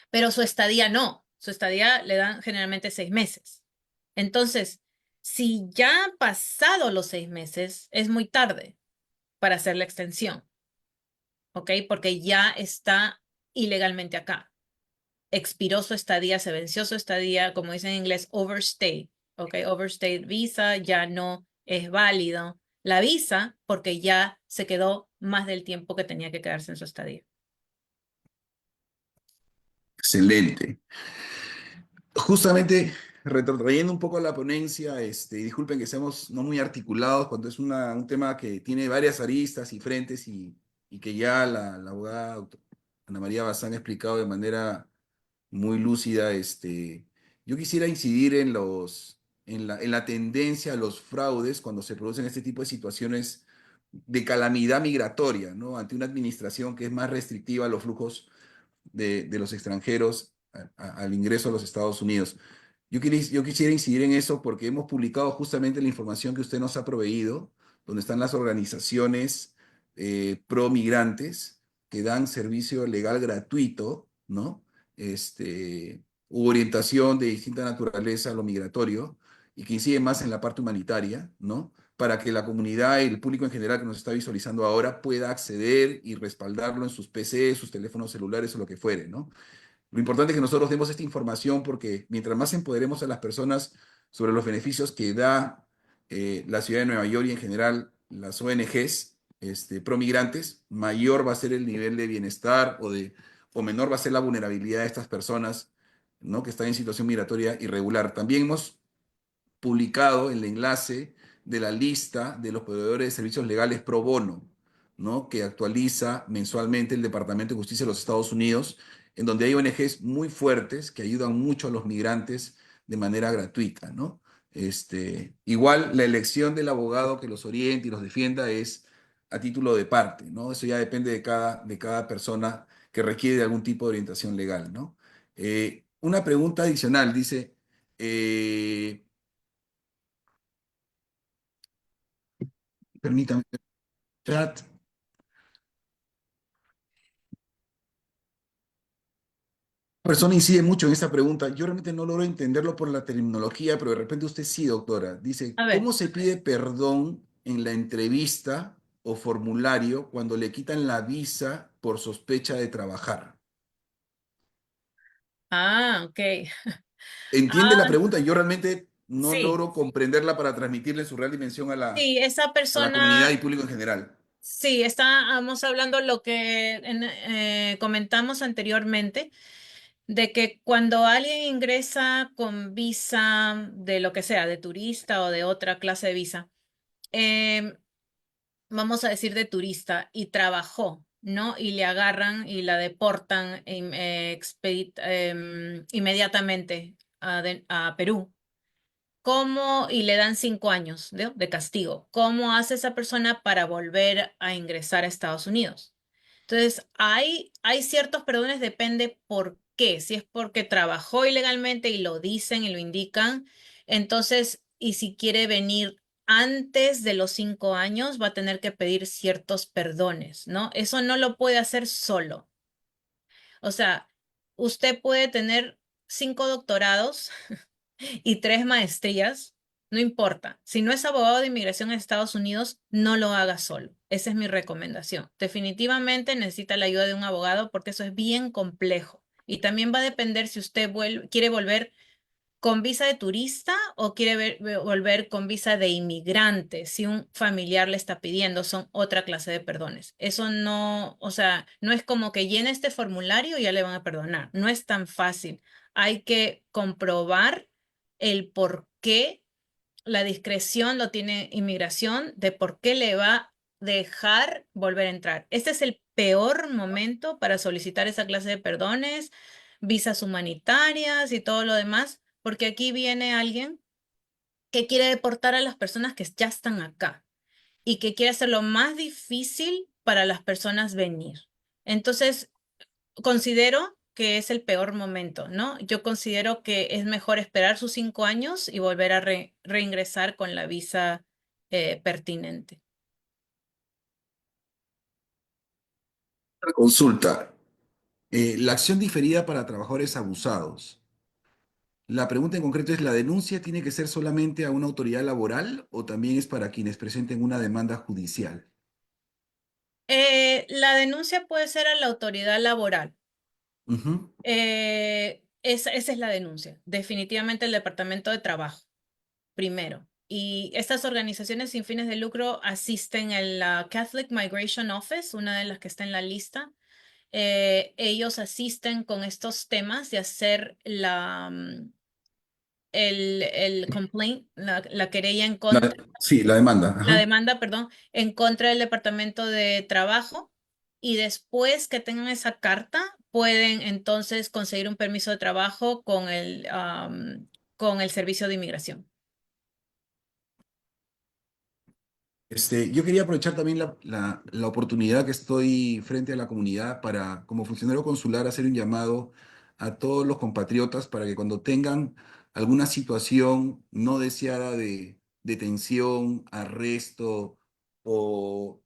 pero su estadía no. Su estadía le dan generalmente 6 meses. Entonces, si ya han pasado los 6 meses, es muy tarde para hacer la extensión, ¿ok? Porque ya está ilegalmente acá. Expiró su estadía, se venció su estadía, como dicen en inglés, overstay, ¿ok? Overstay visa ya no es válido la visa porque ya se quedó más del tiempo que tenía que quedarse en su estadía. Excelente. Justamente retrotrayendo un poco a la ponencia, y disculpen que seamos no muy articulados cuando es un tema que tiene varias aristas y frentes y que ya la abogada Ana María Bazán ha explicado de manera muy lúcida. Yo quisiera incidir en la tendencia a los fraudes cuando se producen este tipo de situaciones de calamidad migratoria, ¿no? Ante una administración que es más restrictiva a los flujos de los extranjeros al ingreso a los Estados Unidos. Yo quisiera incidir en eso porque hemos publicado justamente la información que usted nos ha proveído, donde están las organizaciones pro migrantes que dan servicio legal gratuito, ¿no? U orientación de distinta naturaleza a lo migratorio y que inciden más en la parte humanitaria, ¿no? Para que la comunidad y el público en general que nos está visualizando ahora pueda acceder y respaldarlo en sus PCs, sus teléfonos celulares o lo que fuere, ¿no? Lo importante es que nosotros demos esta información porque mientras más empoderemos a las personas sobre los beneficios que da la ciudad de Nueva York y en general las ONGs promigrantes, mayor va a ser el nivel de bienestar o menor va a ser la vulnerabilidad de estas personas, ¿no? Que están en situación migratoria irregular. También hemos publicado el enlace de la lista de los proveedores de servicios legales pro bono, ¿no? Que actualiza mensualmente el Departamento de Justicia de los Estados Unidos, en donde hay ONGs muy fuertes que ayudan mucho a los migrantes de manera gratuita, ¿no? Igual la elección del abogado que los oriente y los defienda es a título de parte, ¿no? Eso ya depende de cada persona que requiere de algún tipo de orientación legal, ¿no? Una pregunta adicional, dice, eh, permítame, chat. Persona incide mucho en esta pregunta. Yo realmente no logro entenderlo por la terminología, pero de repente usted sí, doctora. Dice, A ver. ¿cómo se pide perdón en la entrevista o formulario cuando le quitan la visa por sospecha de trabajar? Ah, ok. ¿Entiende la Ah, pregunta? Yo realmente no sí. logro comprenderla para transmitirle su real dimensión Sí, esa a la comunidad persona, y público en general. sí, estábamos hablando lo que comentamos anteriormente, de que cuando alguien ingresa con visa de lo que sea, de turista o de otra clase de visa, em, vamos a decir de turista, y trabajó, ¿no? Y le agarran y la deportan inmediatamente a Perú. ¿Cómo? Y le dan 5 años de castigo. ¿Cómo hace esa persona para volver a ingresar a Estados Unidos? Entonces, hay ciertos perdones, depende por qué. Si es porque trabajó ilegalmente y lo dicen y lo indican, entonces, y si quiere venir antes de los 5 años, va a tener que pedir ciertos perdones, ¿no? Eso no lo puede hacer solo. O sea, usted puede tener 5 doctorados y 3 maestrías, no importa. Si no es abogado de inmigración en Estados Unidos, no lo haga solo. Esa es mi recomendación. Definitivamente necesita la ayuda de un abogado porque eso es bien complejo. Y también va a depender si usted quiere volver con visa de turista o quiere volver con visa de inmigrante. Si un familiar le está pidiendo, son otra clase de perdones. Eso no, o sea, no es como que llene este formulario y ya le van a perdonar. No es tan fácil. Hay que comprobar el por qué la discreción lo tiene inmigración, de por qué le va a dejar volver a entrar. Este es el peor momento para solicitar esa clase de perdones, visas humanitarias y todo lo demás, porque aquí viene alguien que quiere deportar a las personas que ya están acá y que quiere hacerlo más difícil para las personas venir. Entonces, considero que es el peor momento, ¿no? Yo considero que es mejor esperar sus 5 años y volver a reingresar con la visa pertinente. Consulta. La acción diferida para trabajadores abusados. La pregunta en concreto es, ¿la denuncia tiene que ser solamente a una autoridad laboral o también es para quienes presenten una demanda judicial? La denuncia puede ser a la autoridad laboral. Ujú. Esa es la denuncia. Definitivamente el Departamento de Trabajo, primero. Y estas organizaciones sin fines de lucro asisten en la Catholic Migration Office, una de las que está en la lista. Ellos asisten con estos temas de hacer el complaint, la querella en contra, Sí, la demanda. la Ajá. demanda, perdón, en contra del Departamento de Trabajo, y después que tengan esa carta, pueden entonces conseguir un permiso de trabajo con el Servicio de Inmigración. Yo quería aprovechar también la oportunidad que estoy frente a la comunidad para, como funcionario consular, hacer un llamado a todos los compatriotas para que cuando tengan alguna situación no deseada de detención, arresto o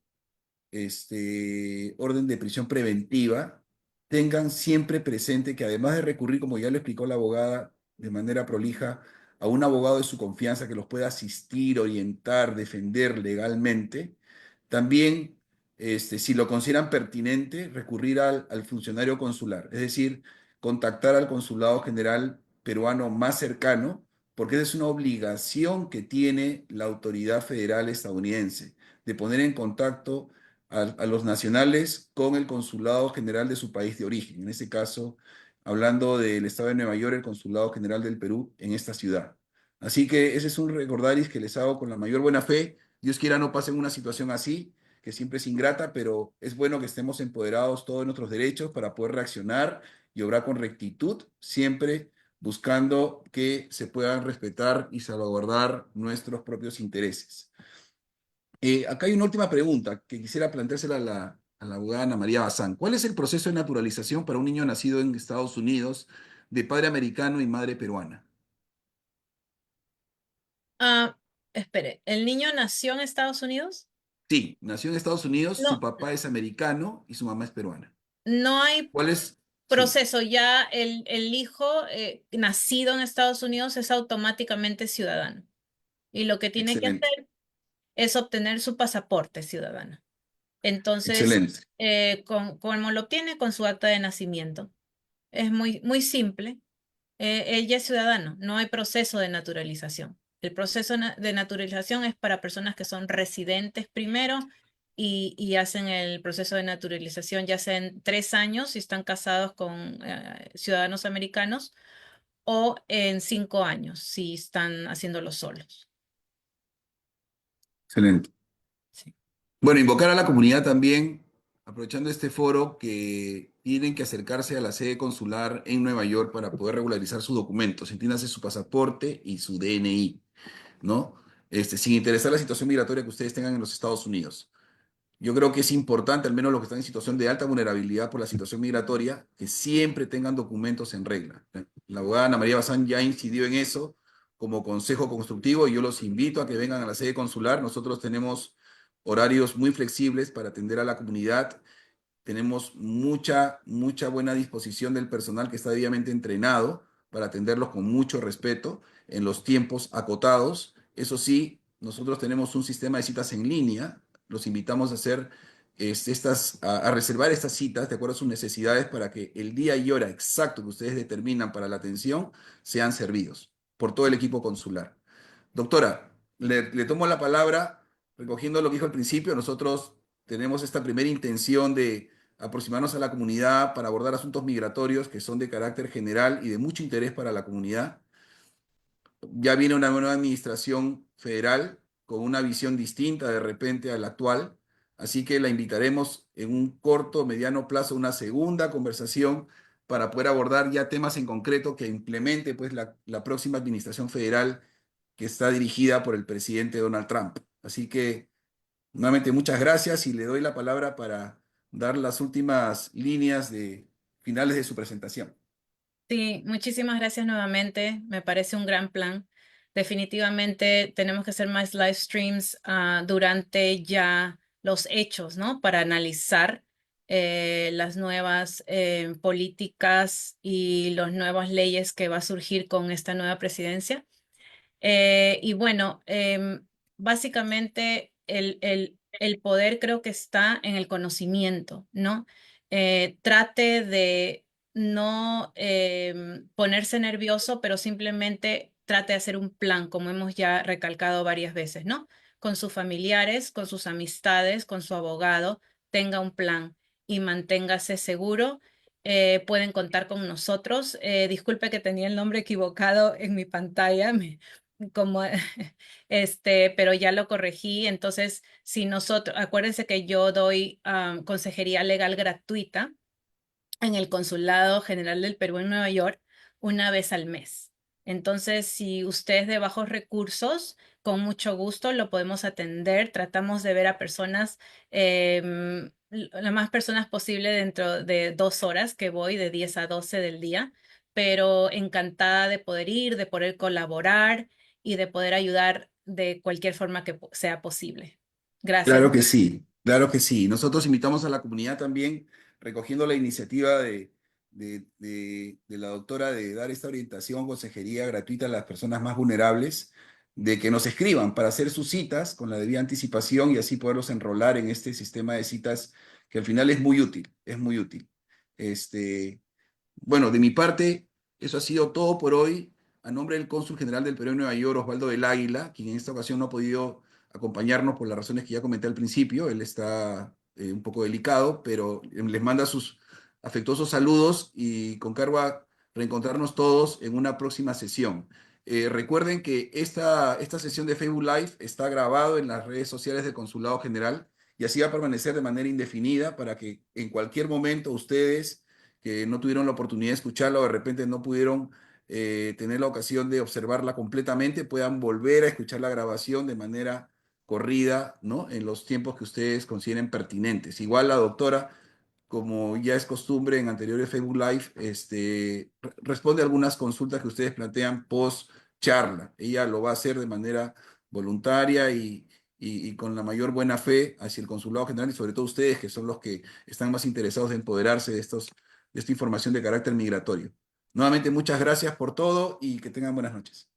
orden de prisión preventiva, tengan siempre presente que además de recurrir, como ya lo explicó la abogada de manera prolija, a un abogado de su confianza que los pueda asistir, orientar, defender legalmente, también, si lo consideran pertinente, recurrir al funcionario consular, es decir, contactar al consulado general peruano más cercano, porque esa es una obligación que tiene la autoridad federal estadounidense, de poner en contacto a los nacionales con el consulado general de su país de origen. En este caso, hablando del estado de Nueva York, el consulado general del Perú en esta ciudad. Así que ese es un recordaris que les hago con la mayor buena fe. Dios quiera no pasen una situación así, que siempre es ingrata, pero es bueno que estemos empoderados todos de nuestros derechos para poder reaccionar y obrar con rectitud, siempre buscando que se puedan respetar y salvaguardar nuestros propios intereses. Acá hay una última pregunta que quisiera planteársela a la abogada Ana María Bazán. ¿Cuál es el proceso de naturalización para un niño nacido en Estados Unidos de padre americano y madre peruana? Ah, espere, ¿el niño nació en Estados Unidos? Sí, nació en Estados Unidos, su No, papá es americano y su mamá es peruana. no hay ¿Cuál es? Sí, proceso, ya el hijo nacido en Estados Unidos es automáticamente ciudadano y lo que tiene que excelente, hacer es obtener su pasaporte ciudadano. Entonces, excelente, ¿cómo lo obtiene? Con su acta de nacimiento. Es muy simple. Él ya es ciudadano, no hay proceso de naturalización. El proceso de naturalización es para personas que son residentes primero y hacen el proceso de naturalización ya sea en 3 años si están casados con ciudadanos americanos o en 5 años si están haciéndolo solos. excelente. Sí. Bueno, invocar a la comunidad también, aprovechando este foro, que tienen que acercarse a la sede consular en Nueva York para poder regularizar sus documentos, entiéndase su pasaporte y su DNI, ¿no? Sin interesar la situación migratoria que ustedes tengan en los Estados Unidos. Yo creo que es importante, al menos los que están en situación de alta vulnerabilidad por la situación migratoria, que siempre tengan documentos en regla. La abogada Ana María Bazán ya incidió en eso como consejo constructivo y yo los invito a que vengan a la sede consular. Nosotros tenemos horarios muy flexibles para atender a la comunidad. Tenemos mucha buena disposición del personal que está debidamente entrenado para atenderlos con mucho respeto en los tiempos acotados. Eso sí, nosotros tenemos un sistema de citas en línea. Los invitamos a hacer a reservar estas citas de acuerdo a sus necesidades para que el día y hora exacto que ustedes determinan para la atención sean servidos por todo el equipo consular. Doctora, le tomo la palabra recogiendo lo que dijo al principio. Nosotros tenemos esta primera intención de aproximarnos a la comunidad para abordar asuntos migratorios que son de carácter general y de mucho interés para la comunidad. Ya viene una nueva administración federal con una visión distinta de repente a la actual, así que la invitaremos en un corto, mediano plazo a una segunda conversación para poder abordar ya temas en concreto que implemente pues la próxima administración federal que está dirigida por el presidente Donald Trump. Así que, nuevamente, muchas gracias y le doy la palabra para dar las últimas líneas de finales de su presentación. Sí, muchísimas gracias nuevamente. Me parece un gran plan. Definitivamente tenemos que hacer más live streams durante ya los hechos, ¿no? Para analizar las nuevas políticas y las nuevas leyes que va a surgir con esta nueva presidencia. Y bueno, básicamente el poder creo que está en el conocimiento, ¿no? Trate de no ponerse nervioso, pero simplemente trate de hacer un plan, como hemos ya recalcado varias veces, ¿no? Con sus familiares, con sus amistades, con su abogado, tenga un plan y manténgase seguro. Pueden contar con nosotros. Disculpe que tenía el nombre equivocado en mi pantalla. Como pero ya lo corregí. Entonces, si nosotros, acuérdense que yo doy consejería legal gratuita en el Consulado General del Perú en Nueva York una vez al mes. Entonces, si usted es de bajos recursos, con mucho gusto lo podemos atender. Tratamos de ver a personas, las más personas posible dentro de 2 horas que voy de 10 a 12 del día, pero encantada de poder ir, de poder colaborar y de poder ayudar de cualquier forma que sea posible. Gracias. Claro que sí, claro que sí. Nosotros invitamos a la comunidad también, recogiendo la iniciativa de la doctora de dar esta orientación, consejería gratuita a las personas más vulnerables, de que nos escriban para hacer sus citas con la debida anticipación y así poderlos enrolar en este sistema de citas que al final es muy útil, es muy útil. Este, Bueno, de mi parte, eso ha sido todo por hoy. A nombre del Cónsul General del Perú en Nueva York, Osvaldo del Águila, quien en esta ocasión no ha podido acompañarnos por las razones que ya comenté al principio. Él está un poco delicado, pero les manda sus afectuosos saludos y con cargo a reencontrarnos todos en una próxima sesión. Recuerden que esta sesión de Facebook Live está grabado en las redes sociales del Consulado General y así va a permanecer de manera indefinida para que en cualquier momento ustedes que no tuvieron la oportunidad de escucharla o de repente no pudieron tener la ocasión de observarla completamente, puedan volver a escuchar la grabación de manera corrida, ¿no? En los tiempos que ustedes consideren pertinentes. Igual la doctora, como ya es costumbre en anteriores Facebook Live, responde a algunas consultas que ustedes plantean post charla. Ella lo va a hacer de manera voluntaria y con la mayor buena fe hacia el Consulado General y sobre todo ustedes, que son los que están más interesados en empoderarse de esta información de carácter migratorio. Nuevamente, muchas gracias por todo y que tengan buenas noches.